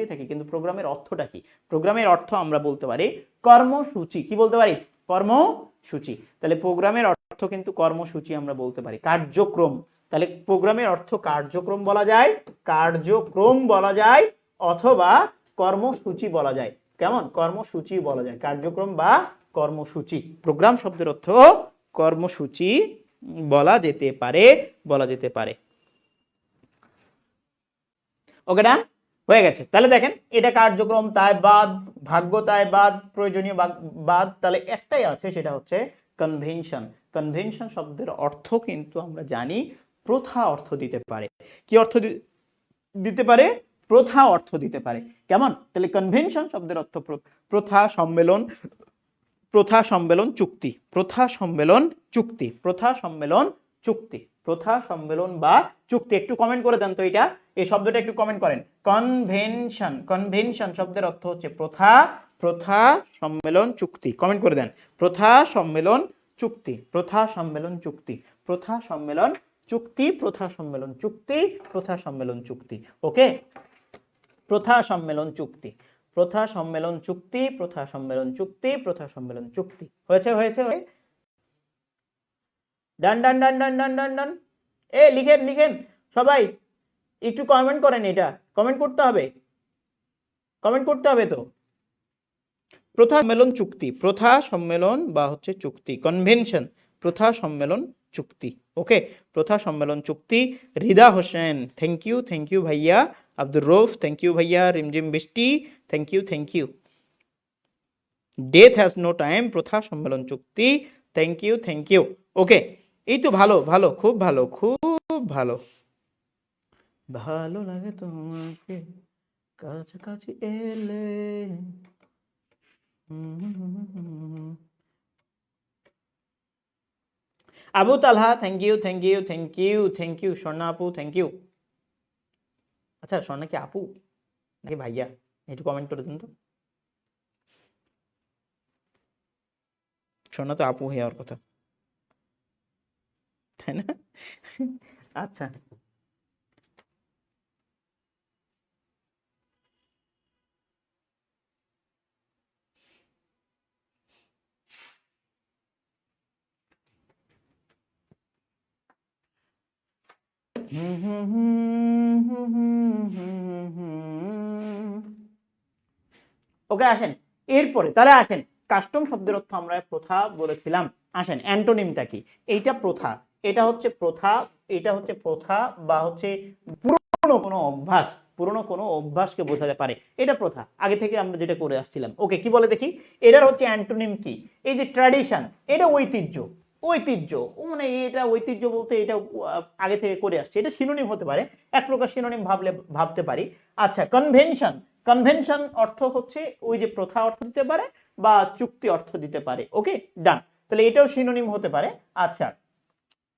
থাকি কিন্তু প্রোগ্রামের অর্থটা কি, প্রোগ্রামের অর্থ আমরা বলতে পারি কর্মসূচি, কি বলতে পারি কর্মসূচি। তাহলে প্রোগ্রামের অর্থ কিন্তু কর্মসূচি আমরা বলতে পারি, কার্যক্রম। তাহলে প্রোগ্রামের অর্থ কার্যক্রম বলা যায়, কার্যক্রম বলা যায়, অথবা কর্মসূচি বলা যায়, কেমন কর্মসূচি বলা যায়, কার্যক্রম বা কর্মসূচি। প্রোগ্রাম শব্দের অর্থ কর্মসূচি বলা যেতে পারে, বলা যেতে পারে, ওকে ডান হয়ে গেছে। তাহলে দেখেন এটা কার্যক্রম তাই বাদ, ভাগ্য তাই বাদ, প্রয়োজনীয় বাদ, তাহলে একটাই আছে সেটা হচ্ছে কনভেনশন। কনভেনশন শব্দের অর্থ কিন্তু আমরা জানি প্রথা অর্থ দিতে পারে, কি অর্থ দিতে পারে প্রথা অর্থ দিতে পারে, কেমন। তাহলে কনভেনশন শব্দের অর্থ প্রথা, সম্মেলন, প্রথা সম্মেলন চুক্তি, প্রথা সম্মেলন চুক্তি, প্রথা সম্মেলন চুক্তি, প্রথা সম্মেলন বা চুক্তি। একটু কমেন্ট করে দেন তো এটা, এই শব্দটা একটু কমেন্ট করেন। কনভেনশন, কনভেনশন শব্দের অর্থ হচ্ছে প্রথা, প্রথা সম্মেলন চুক্তি, কমেন্ট করে দেন। প্রথা সম্মেলন চুক্তি, প্রথা সম্মেলন চুক্তি, প্রথা সম্মেলন চুক্তি, প্রথা সম্মেলন চুক্তি, প্রথা সম্মেলন চুক্তি, ওকে প্রথা সম্মেলন চুক্তি, প্রথা সম্মেলন চুক্তি, প্রথা সম্মেলন চুক্তি, প্রথা সম্মেলন চুক্তি, হয়েছে হয়েছে। ডান ডান ডান ডান ডান ডান ডান, এ লিখেন লিখেন সবাই, একটু কমেন্ট করেন, এটা কমেন্ট করতে হবে, কমেন্ট করতে হবে তো। প্রথা সম্মেলন চুক্তি, প্রথা সম্মেলন বা হচ্ছে চুক্তি, কনভেনশন প্রথা সম্মেলন চুক্তি, ওকে প্রথা সম্মেলন চুক্তি। রিদা হোসেন থ্যাংক ইউ ভাইয়া। আব্দুর রৌফ থ্যাংক ইউ ভাইয়া। রিমঝিম বৃষ্টি thank you thank you. Death has no time প্রথা সম্মেলন চুক্তি, thank you thank you, okay এই তো ভালো ভালো খুব ভালো খুব ভালো। ভালো লাগে তোমাকে কাছাকাছি এলে, Abu Talha, thank you, thank you, thank you, thank you. Swarna আপু, থ্যাংক ইউ। আচ্ছা, স্বর্ণা কি আপু নাকি ভাইয়া? একটু কমেন্ট করে দিন তো। স্বর্ণা তো আপু হয়ে যাওয়ার কথা, তাই না? আচ্ছা। ওকে, আসেন এরপরে তাহলে আসেন, কাস্টম শব্দের অর্থ আমরা প্রথা বলেছিলাম। আসেন অ্যান্টোনিমটা কি? এইটা প্রথা, এটা হচ্ছে প্রথা, এটা হচ্ছে প্রথা বা হচ্ছে পুরনো কোনো অভ্যাস, পুরনো কোনো অভ্যাসকে বোঝাতে পারে। এটা প্রথা, আগে থেকে আমরা যেটা করে আসছিলাম। ওকে, কি বলে দেখি? এটার হচ্ছে অ্যান্টোনিম কি? এই যে ট্র্যাডিশন, এটা ঐতিহ্য। ঐতিহ্য মানে এটা ঐতিহ্য বলতে এটা আগে থেকে করে আসছে, এটা সিনোনিম হতে পারে, এক প্রকার সিনোনিম ভাবতে পারি। আচ্ছা, কনভেনশন, কনভেনশন অর্থ হচ্ছে ওই যে প্রথা অর্থ দিতে পারে বা চুক্তি অর্থ দিতে পারে। ওকে, ডান, তাহলে এটাও সিনোনিম হতে পারে। আচ্ছা,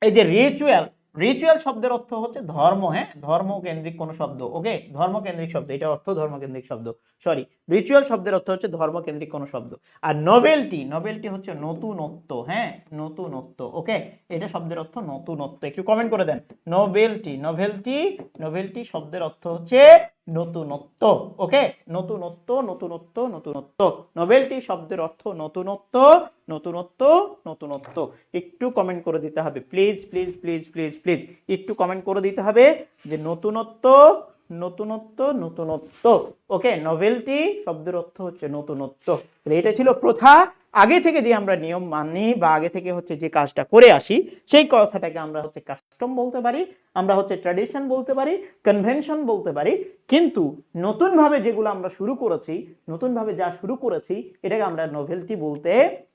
এই যে রিচুয়াল, রিচুয়াল শব্দের অর্থ হচ্ছে ধর্ম, হ্যাঁ, ধর্মকেন্দ্রিক কোন শব্দ। ওকে, ধর্মকেন্দ্রিক শব্দ, এটা অর্থ ধর্মকেন্দ্রিক শব্দ, সরি, রিচুয়াল শব্দের অর্থ হচ্ছে ধর্মকেন্দ্রিক কোন শব্দ। আর নোবেলটি, নোবেলটি হচ্ছে নতুনত্ব, হ্যাঁ, নতুনত্ব। ওকে, এটা শব্দের অর্থ নতুনত্ব, একটু কমেন্ট করে দেন। নোবেলটি, নোভেলটি, নোভেলটি শব্দের অর্থ হচ্ছে নতুনত্ব। ওকে, নতুনত্ব, নতুনত্ব, নতুনত্ব, নোবেলটি শব্দের অর্থ নতুনত্ব, নতুনত্ব, নতুনত্ব। একটু কমেন্ট করে দিতে হবে please, please, please, please, please, একটু কমেন্ট করে দিতে হবে যে নতুনত্ব, নতুনত্ব, নতুনত্ব। ওকে, নভেলটি শব্দের অর্থ হচ্ছে নতুনত্ব। এটা ছিল প্রথা, আগে থেকে যে আমরা নিয়ম মানি বা আগে থেকে হচ্ছে যে কাজটা করে আসি, সেই কথাটাকে আমরা হচ্ছে কাস্টম বলতে পারি, আমরা হচ্ছে ট্র্যাডিশন বলতে পারি, কনভেনশন বলতে পারি। কিন্তু নতুন ভাবে যেগুলো আমরা শুরু করেছি, নতুন ভাবে যা শুরু করেছি, এটাকে আমরা নোভেলটি বলতে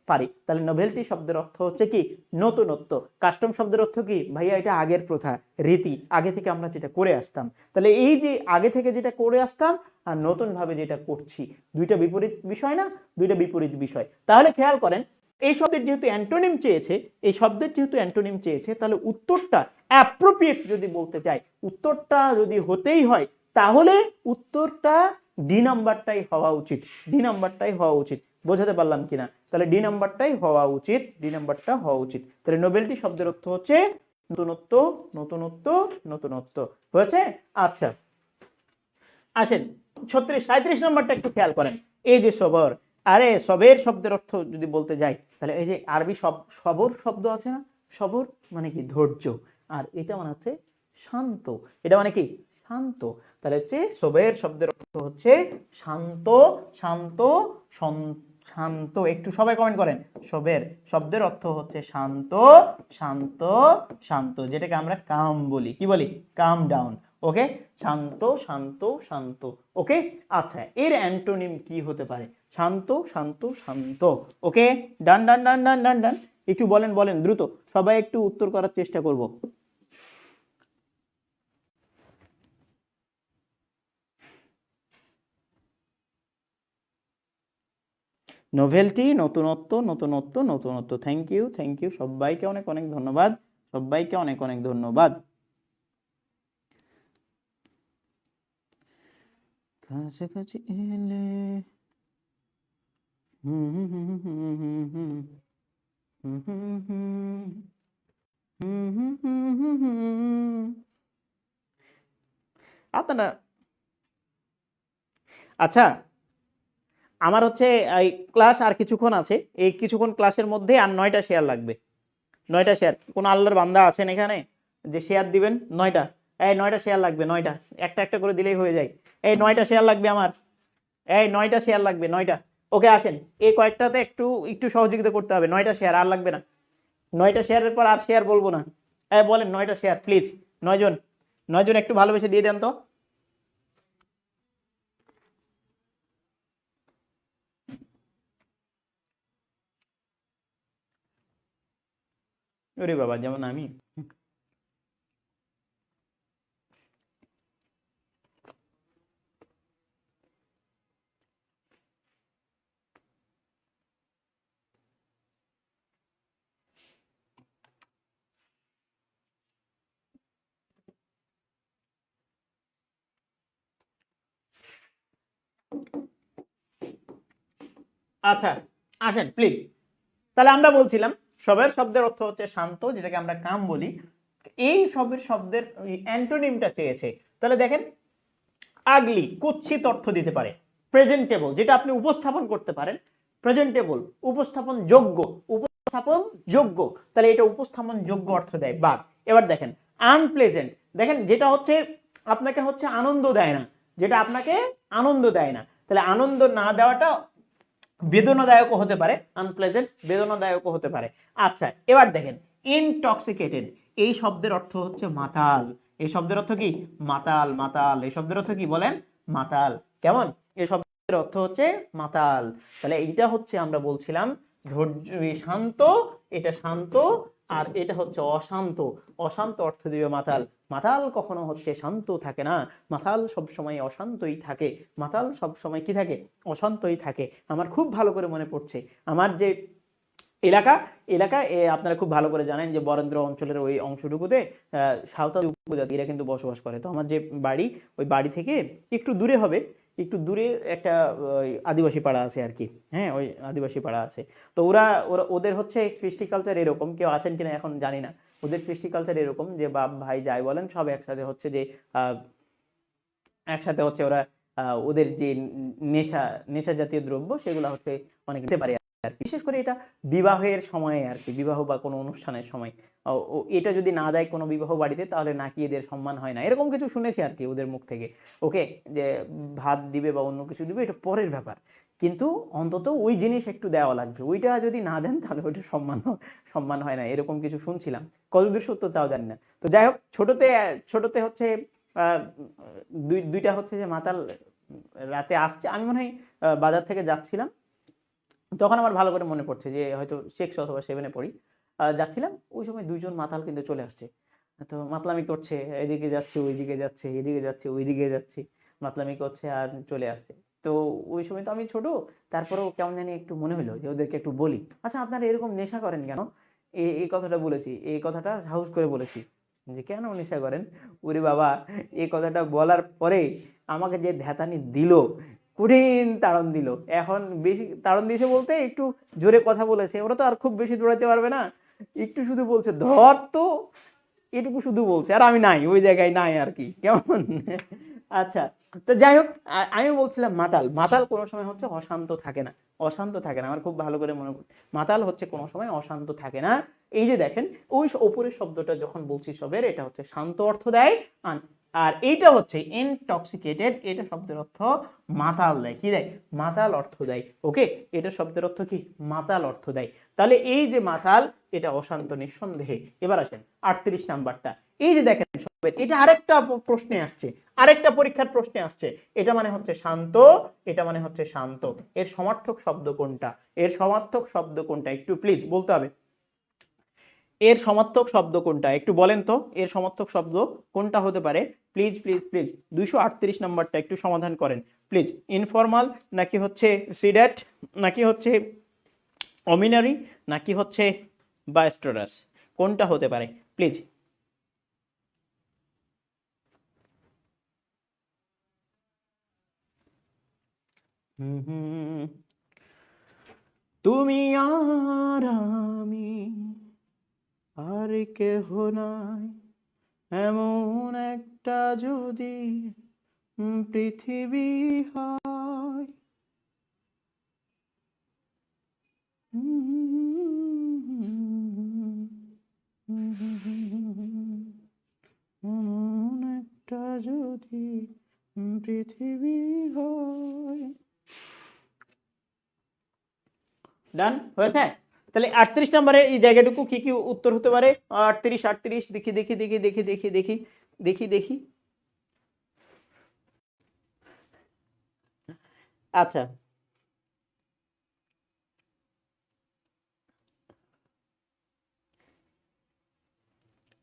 পারি। তাহলে নোভেলটি শব্দের অর্থ হচ্ছে কি? নতুনত্ব। কাস্টম শব্দের অর্থ কি ভাইয়া? এটা আগের প্রথা, রীতি, আগে থেকে আমরা যেটা করে আসতাম। তাহলে এই যে আগে থেকে যেটা করে আসতাম আর নতুন ভাবে যেটা করছি, দুইটা বিপরীত বিষয় না? দুইটা বিপরীত বিষয়। তাহলে খেয়াল করেন, এই শব্দের যেহেতু অ্যান্টোনিম চেয়েছে, এই শব্দের যেহেতু অ্যান্টোনিম চেয়েছে, তাহলে উত্তরটা অ্যাপ্রোপ্রিয়েট যদি বলতে চাই, উত্তরটা যদি হতেই হয়, তাহলে উত্তরটা ডি নাম্বারটাই হওয়া উচিত, ডি নাম্বারটাই হওয়া উচিত। বোঝাতে পারলাম কিনা? তাহলে ডি নাম্বারটাই হওয়া উচিত, ডি নাম্বারটা হওয়া উচিত। তাহলে নোবেলটি শব্দের অর্থ হচ্ছে নতুনত্ব, নতুনত্ব, নতুনত্ব। হয়েছে? আচ্ছা, আসেন 36 37 নম্বরটা একটু খেয়াল করেন। এই যে সবর, আরে সবের শব্দের অর্থ যদি বলতে যাই, তাহলে এই যে আরবি সবর শব্দ আছে না? সবর মানে কি? ধৈর্য। আর এটা মানে হচ্ছে শান্ত, এটা মানে কি? শান্ত। তাহলে হচ্ছে সবের শব্দের অর্থ হচ্ছে শান্ত, শান্ত, শান্ত। একটু সবাই কমেন্ট করেন। সবের শব্দের অর্থ হচ্ছে শান্ত, শান্ত, শান্ত, যেটাকে আমরা কাম বলি। কি বলি? কাম ডাউন। ওকে, শান্ত, শান্ত, শান্ত। ওকে, আচ্ছা, এর অ্যান্টোনিম কি হতে পারে? শান্ত, শান্ত, শান্ত। ওকে, ডান, ডান, ডান, ডান, ডান, ডান। একটু বলেন, বলেন দ্রুত, সবাই একটু উত্তর করার চেষ্টা করব। নোভেলটি, নতুনত্ব, নতুনত্ব, নতুনত্ব। থ্যাংক ইউ, থ্যাংক ইউ, সবাইকে অনেক অনেক ধন্যবাদ, সবাইকে অনেক অনেক ধন্যবাদ। কাছাকাছি এলে হুম হুম হুম হুম হুম হুম হুম হুম হুম হুম হুম হুম হুম হুম। আপনারা, আচ্ছা, আমার হচ্ছে এই ক্লাস আর কিছুক্ষণ আছে, এই কিছুক্ষণ ক্লাসের মধ্যে আর 9টা শেয়ার লাগবে। 9টা শেয়ার, কোন আল্লাহর বান্দা আছেন এখানে যে শেয়ার দিবেন? 9টা, এই 9টা শেয়ার লাগবে, 9টা, একটা একটা করে দিলেই হয়ে যায়। এই 9টা শেয়ার লাগবে আমার, এই 9টা শেয়ার লাগবে, 9টা। ওকে, আসেন, এই কয়েকটাতে একটু একটু সহযোগিতা করতে হবে। 9টা শেয়ার, আর লাগবে না। 9টা শেয়ারের পর আর শেয়ার বলবো না। এই বলেন 9টা শেয়ার প্লিজ, 9 জন, 9 জন একটু ভালোবেসে দিয়ে দেন তো। ওরে বাবা, যেমন আমি। আচ্ছা আসেন প্লিজ, তাহলে আমরা বলছিলাম সবের শব্দের অর্থ হচ্ছে শান্ত, যেটাকে আমরা কাম বলি। এই সবের শব্দের অ্যান্টোনিমটা চেয়েছে, তাহলে দেখেন আগলি কুৎসিত অর্থ দিতে পারে, প্রেজেন্টেবল যেটা আপনি উপস্থাপন করতে পারেন, প্রেজেন্টেবল উপস্থাপন যোগ্য, উপস্থাপন যোগ্য, তাহলে এটা উপস্থাপন যোগ্য অর্থ দেয় বাঘ। এবার দেখেন আনপ্লেজেন্ট, দেখেন যেটা হচ্ছে আপনাকে হচ্ছে আনন্দ দেয় না, যেটা আপনাকে আনন্দ দেয় না, তাহলে আনন্দ না দেওয়াটা বেদনাদায়কও হতে পারে, আনপ্লেজেন্ট বেদনাদায়কও হতে পারে। আচ্ছা এবার দেখেন ইনটক্সিকেটেড, এই শব্দের অর্থ হচ্ছে মাতাল। এই শব্দের অর্থ কি? মাতাল। মাতাল এই শব্দের অর্থ কি বলেন? মাতাল। কেমন? এই শব্দের অর্থ হচ্ছে মাতাল। তাহলে এইটা হচ্ছে আমরা বলছিলাম ধৈর্য, শান্ত, এটা শান্ত, আর এটা হচ্ছে অশান্ত। অশান্ত অর্থ দিবে মাতাল। মাতাল কখনো হচ্ছে শান্ত থাকে না, মাতাল সবসময় অশান্তই থাকে। মাতাল সবসময় কি থাকে? অশান্তই থাকে। আমার খুব ভালো করে মনে পড়ছে, আমার যে এলাকা এলাকা আপনারা খুব ভালো করে জানেন যে বরেন্দ্র অঞ্চলের ওই অংশটুকুতে সাঁওতাল উপজাতি এরা কিন্তু বসবাস করে। তো আমার যে বাড়ি, ওই বাড়ি থেকে একটু দূরে হবে, একটু দূরে একটা আদিবাসী পাড়া আছে আর কি। হ্যাঁ, ওই আদিবাসী পাড়া আছে। তো ওরা ওরা ওদের হচ্ছে কৃষ্টি কালচার এরকম, কেউ আছেন কিনা এখন জানি না, ওদের কৃষ্টি কালচার এরকম যে বাপ ভাই যাই বলেন সব একসাথে হচ্ছে যে একসাথে হচ্ছে ওরা ওদের যে নেশা নেশা জাতীয় দ্রব্য সেগুলো হচ্ছে অনেক দিতে পারে আর কি। বিশেষ করে এটা বিবাহের সময়ে আর কি, বিবাহ বা কোনো অনুষ্ঠানের সময় এটা যদি না দেয় কোনো বিবাহ বাড়িতে, তাহলে নাকি এদের সম্মান হয় না, এরকম কিছু শুনেছি আর কি ওদের মুখ থেকে। ওকে, যে ভাত দিবে বা অন্য কিছু দিবে এটা পরের ব্যাপার, কিন্তু অন্তত ওই জিনিস একটু দেওয়া লাগবে, ওইটা যদি না দেন তাহলে ওইটা সম্মান হয় না, এরকম কিছু শুনছিলাম। কতদূর সত্য তাও জানি না। তো যাই হোক, ছোটতে ছোটতে হচ্ছে দুইটা হচ্ছে যে মাতাল রাতে আসছে, আমি মনে হয় বাজার থেকে যাচ্ছিলাম, তখন আমার ভালো করে মনে পড়ছে যে হয়তো 6 অথবা 7-এ পড়ি, যাচ্ছিলাম, ওই সময় দুইজন মাতাল কিন্তু চলে আসছে। তো মাতলামি করছে, এদিকে যাচ্ছে ওইদিকে যাচ্ছে, এদিকে যাচ্ছে ওইদিকে যাচ্ছে, মাতলামি করছে আর চলে আসছে। তো ওই সময় তো আমি ছোট, তারপরেও কেমন জানি একটু মনে হলো যে ওদেরকে একটু বলি, আচ্ছা আপনারা এরকম নেশা করেন কেন? এই কথাটা বলেছি, এই কথাটা সাহস করে বলেছি যে কেন নেশা করেন। ওরে বাবা, এই কথাটা বলার পরে আমাকে যে ধ্যাতানি দিল, কঠিন তাড়ন দিল। এখন বেশি তাড়ন দিয়েছে বলতে একটু জোরে কথা বলেছে, ওরা তো আর খুব বেশি দৌড়াতে পারবে না, একটু শুধু বলছে ধর তো, এটুকু শুধু বলছে, আর আমি নাই ওই জায়গায় নাই আর কি। কেমন? আচ্ছা, তো যাই হোক, আমি বলছিলাম মাতাল, মাতাল কোনো সময় হচ্ছে অশান্ত থাকে না, অশান্ত থাকে না, আমার খুব ভালো করে মনে পড়ে, মাতাল হচ্ছে কোনো সময় অশান্ত থাকে না। এই যে দেখেন ওই ওপরের শব্দটা যখন বলছি সবের, এটা হচ্ছে শান্ত অর্থ দেয়, আর এইটা হচ্ছে ইনটক্সিকেটেড, এটা শব্দের অর্থ মাতাল দেয়। কি দেয়? মাতাল অর্থ দেয়। ওকে, এটা শব্দের অর্থ কি? মাতাল অর্থ দেয়। তাহলে এই যে মাতাল, এটা অশান্ত নিঃসন্দেহে। এবার আসেন 38 নাম্বারটা, এই যে দেখেন এটা আরেকটা প্রশ্নে আসছে, আরেকটা পরীক্ষার প্রশ্নে আসছে, এটা মানে হচ্ছে শান্ত, এটা মানে হচ্ছে শান্ত, এর সমার্থক শব্দ কোনটা? এর সমার্থক শব্দ কোনটা একটু প্লিজ বলতে হবে। এর সমার্থক শব্দ কোনটা একটু বলেন তো, এর সমার্থক শব্দ কোনটা হতে পারে? প্লিজ প্লিজ প্লিজ 238 নাম্বারটা একটু সমাধান করেন প্লিজ। ইনফর্মাল নাকি হচ্ছে সিডেট, নাকি হচ্ছে অমিনারি, নাকি হচ্ছে বায়োস্টোরাস, কোনটা হতে পারে প্লিজ? তুমি আর আমি আর কেহ নাই, এমন একটা যদি পৃথিবী হয়। এমন একটা যদি পৃথিবী হয়। ডান হয়েছে? তাহলে 38 নম্বরে এই জায়গাটুকু কি কি উত্তর হতে পারে? 38 দেখি দেখি দেখি দেখি দেখি দেখি দেখি দেখি। আচ্ছা,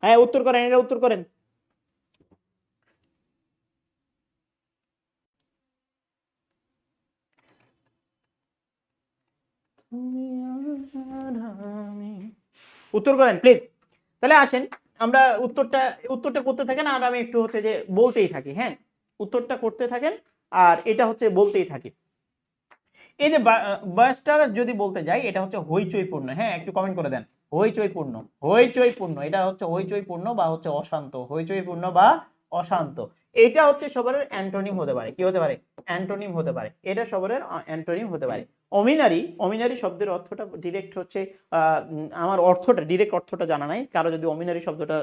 হ্যাঁ উত্তর করেন, এটা উত্তর করেন। উত্তর করেন প্লিজ। তাহলে আসেন আমরা উত্তরটা করতে থাকেন, আর আমি একটু হচ্ছে যে বলতেই থাকি। হ্যাঁ, উত্তরটা করতে থাকেন আর এটা হচ্ছে বলতেই থাকি। এই যে বাসটা যদি বলতে যাই, এটা হচ্ছে হইচইপূর্ণ। হ্যাঁ, একটু কমেন্ট করে দেন, হইচইপূর্ণ। হইচইপূর্ণ, এটা হচ্ছে হইচইপূর্ণ বা হচ্ছে অশান্ত, হইচইপূর্ণ বা অশান্ত। এটা হচ্ছে সবার অ্যান্টোনিম হতে পারে। কি হতে পারে? অ্যান্টোনিম হতে পারে। এটা সবার অ্যান্টোনিম হতে পারে। অমিনারি, অমিনারি শব্দের অর্থটা ডিরেক্ট হচ্ছে আমার অর্থটা ডিরেক্ট অর্থটা জানা নাই, কারো যদি অমিনারি শব্দটা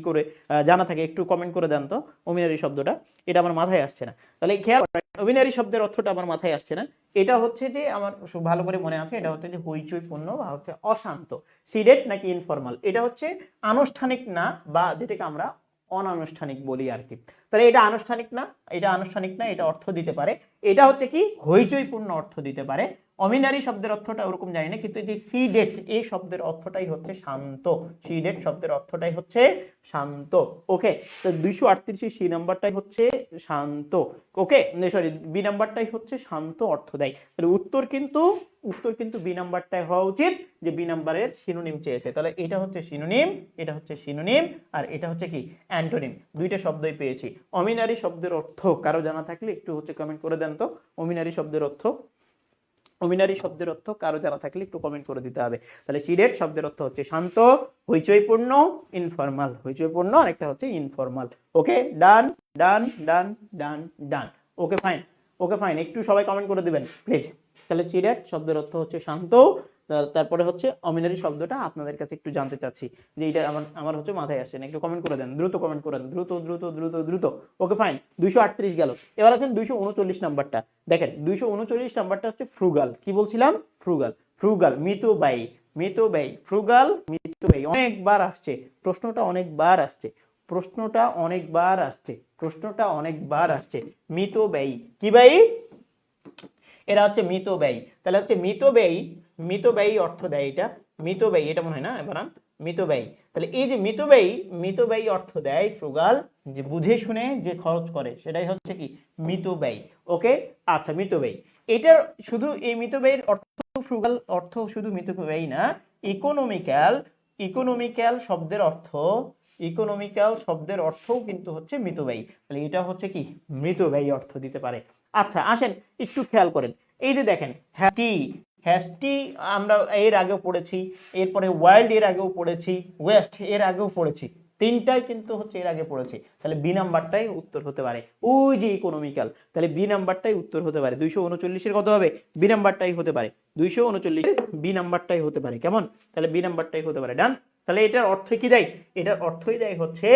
করে জানা থাকে একটু কমেন্ট করে দেন তো। অমিনারি শব্দটা, এটা আমার মাথায় আসছে না। তাহলে খেয়াল করেন, অমিনারি শব্দের অর্থটা আমার মাথায় আসছে না। এটা হচ্ছে যে আমার ভালো করে মনে আছে, এটা হচ্ছে যে হইচইপূর্ণ বা হচ্ছে অশান্ত। সিডেট নাকি ইনফর্মাল, এটা হচ্ছে আনুষ্ঠানিক না, বা যেটাকে আমরা অনানুষ্ঠানিক বলি আর কি। তাহলে এটা আনুষ্ঠানিক না, এটা আনুষ্ঠানিক না, এটা অর্থ দিতে পারে। এটা হচ্ছে কি হইচইপূর্ণ অর্থ দিতে পারে। অমিনারি শব্দের অর্থটা ওরকম জানি না, কিন্তু যে সিডেট এই শব্দের অর্থটাই হচ্ছে শান্ত। সিডেট শব্দের অর্থটাই হচ্ছে শান্ত। ওকে, তো 238 সি নাম্বারটাই হচ্ছে শান্ত। ওকে, সরি, বি নাম্বারটাই হচ্ছে শান্ত অর্থ দেয়। তাহলে উত্তর কিন্তু বি নাম্বারটাই হওয়া উচিত, যে বি নাম্বারের সিনোনিম চেয়েছে। তাহলে এটা হচ্ছে সিনোনিম, এটা হচ্ছে সিনোনিম, আর এটা হচ্ছে কি অ্যান্টোনিম। দুইটা শব্দই পেয়েছি। অমিনারি শব্দের অর্থ কারো জানা থাকলে একটু হচ্ছে কমেন্ট করে দেন তো। অমিনারি শব্দের অর্থ, অমিনারি শব্দের অর্থ কারো জানা থাকলে একটু কমেন্ট করে দিতে হবে। তাহলে সিডেট শব্দের অর্থ হচ্ছে শান্ত, হইচইপূর্ণ, ইনফর্মাল। হইচইপূর্ণ আর একটা হচ্ছে ইনফর্মাল। ওকে, ডান ডান ডান ডান ডান। ওকে ফাইন, ওকে ফাইন, একটু সবাই কমেন্ট করে দিবেন প্লিজ। তাহলে সিডেট শব্দের অর্থ হচ্ছে শান্ত। তারপরে হচ্ছে অমিনারি শব্দটা আপনাদের কাছে একটু জানতে চাচ্ছি, যে এটা আমার হচ্ছে মাথায় আসছে না। একটু কমেন্ট করে দেন, দ্রুত কমেন্ট করেন, দ্রুত দ্রুত দ্রুত দ্রুত। ওকে ফাইন, 238 গেল। এবার আছেন 239 নাম্বারটা। দেখেন 239 নাম্বারটা হচ্ছে ফ্রুগাল। কি বলছিলাম? ফ্রুগাল। ফ্রুগাল মিতব্যয়ী, মিতব্যয়ী, ফ্রুগাল মিতব্যয়ী। অনেকবার আসছে প্রশ্নটা, অনেকবার আসছে প্রশ্নটা, অনেকবার আসছে প্রশ্নটা, অনেকবার আসছে। মিতব্যয়ী, কি ব্যয়ী? এরা হচ্ছে মিতব্যয়ী। তাহলে হচ্ছে মিতব্যয়ী, মিতব্যয়ী অর্থ দেয় এটা। মিতব্যয়ী, এটা মনে হয় না এবার, মিতব্যয়ী। তাহলে এই যে মিতব্যয়ী, মিতব্যয়ী অর্থ দেয় ফ্রুগাল, যে বুঝে শুনে যে খরচ করে সেটাই হচ্ছে কি মিতব্যয়ী। ওকে, আচ্ছা, মিতব্যয়ী। এটার শুধু এই মিতব্যয়ীর অর্থ, ফ্রুগাল অর্থ শুধু মিতব্যয়ী না, ইকোনমিক্যাল, ইকোনমিক্যাল শব্দের অর্থ, ইকোনমিক্যাল শব্দের অর্থও কিন্তু হচ্ছে মিতব্যয়ী। তাহলে এটা হচ্ছে কি মিতব্যয়ী অর্থ দিতে পারে। আচ্ছা আসেন একটু খেয়াল করেন, এই যে দেখেন হ্যাস্টি, হ্যাস্টি আমরা এর আগেও পড়েছি, এরপরে ওয়াইল্ড এর আগেও পড়েছি, ওয়েস্ট এর আগেও পড়েছি, তিনটাই কিন্তু হচ্ছে এর আগে পড়েছি। তাহলে বি নাম্বারটাই উত্তর হতে পারে, ওই যে ইকোনমিক্যাল। তাহলে বি নাম্বারটাই উত্তর হতে পারে। 239-এর কত হবে? বি নাম্বারটাই হতে পারে। 239 বি নাম্বারটাই হতে পারে। কেমন? তাহলে বি নাম্বারটাই হতে পারে। ডান। তাহলে এটার অর্থ কি দেয়? এটার অর্থই দেয় হচ্ছে,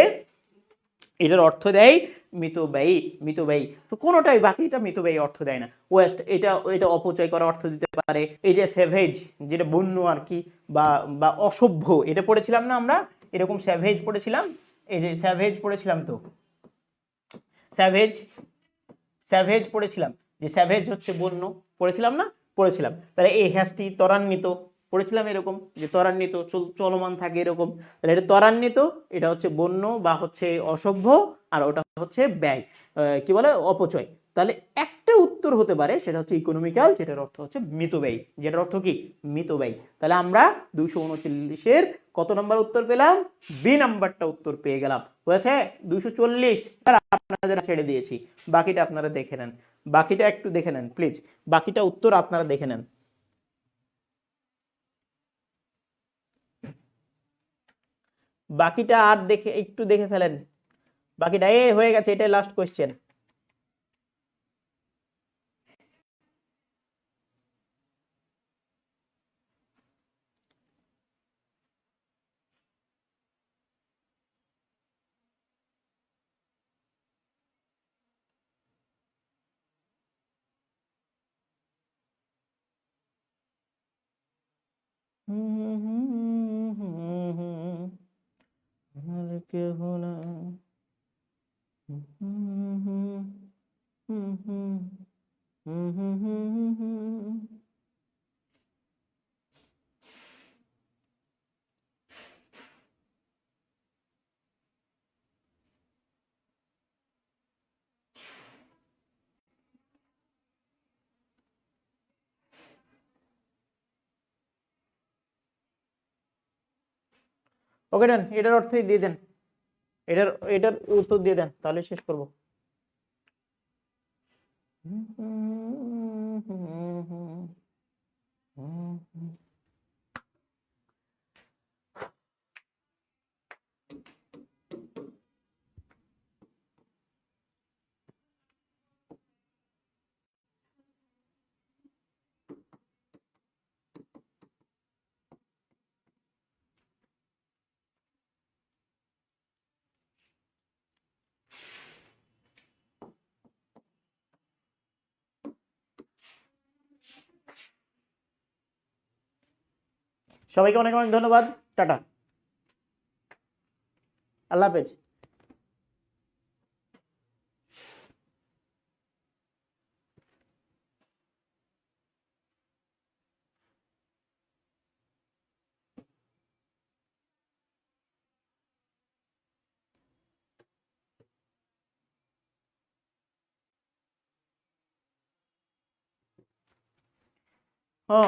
এটার অর্থ দেয় মিতব্যয়ী, মিতব্যয়ী। তো কোনোটাই, বাকিটা মিতব্যয়ী অর্থ দেয় না। ওয়েস্ট, এটা এটা অপচয় করা অর্থ দিতে পারে। এই যে স্যাভেজ, যেটা বন্য আর কি, বা বা অসভ্য, এটা পড়েছিলাম না আমরা, এরকম স্যাভেজ পড়েছিলাম। এই যে স্যাভেজ পড়েছিলাম তো, স্যাভেজ, স্যাভেজ পড়েছিলাম, যে স্যাভেজ হচ্ছে বন্য, পড়েছিলাম না? পড়েছিলাম। তাহলে এই হ্যাশটি ত্বরান্বিত, পড়েছিলাম এরকম, যে ত্বরান্বিত চলমান থাকে এরকম। তাহলে এটা ত্বরান্বিত, এটা হচ্ছে বন্য বা হচ্ছে অসভ্য, আর ওটা হচ্ছে ব্যয়, কি বলে, অপচয়। তাহলে একটা উত্তর হতে পারে, সেটা হচ্ছে ইকোনমিক্যাল, যেটার অর্থ হচ্ছে মিতব্যয়ী, যেটার অর্থ কি মিতব্যয়ী। তাহলে আমরা 239-এর কত নাম্বার উত্তর পেলাম? বি নাম্বারটা উত্তর পেয়ে গেলাম। হয়েছে 240। আপনাদের ছেড়ে দিয়েছি, বাকিটা আপনারা দেখে নেন, বাকিটা একটু দেখে নেন প্লিজ, বাকিটা উত্তর আপনারা দেখে নেন। বাকিটা আর দেখে একটু দেখে ফেলেন, বাকিটা হয়ে গেছে, এটাই লাস্ট কোয়েশ্চেন। ওকে ডান, এটার অর্থই দিয়ে দেন, এটার এটার উত্তর দিয়ে দেন, তাহলে শেষ করবো। সবাইকে অনেক অনেক ধন্যবাদ। টাটা, আল্লাহ হাফেজ।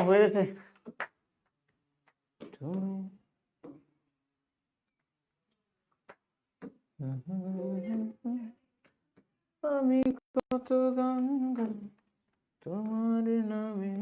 হয়ে গেছে। আমি কত গান গাই তোমার নামে।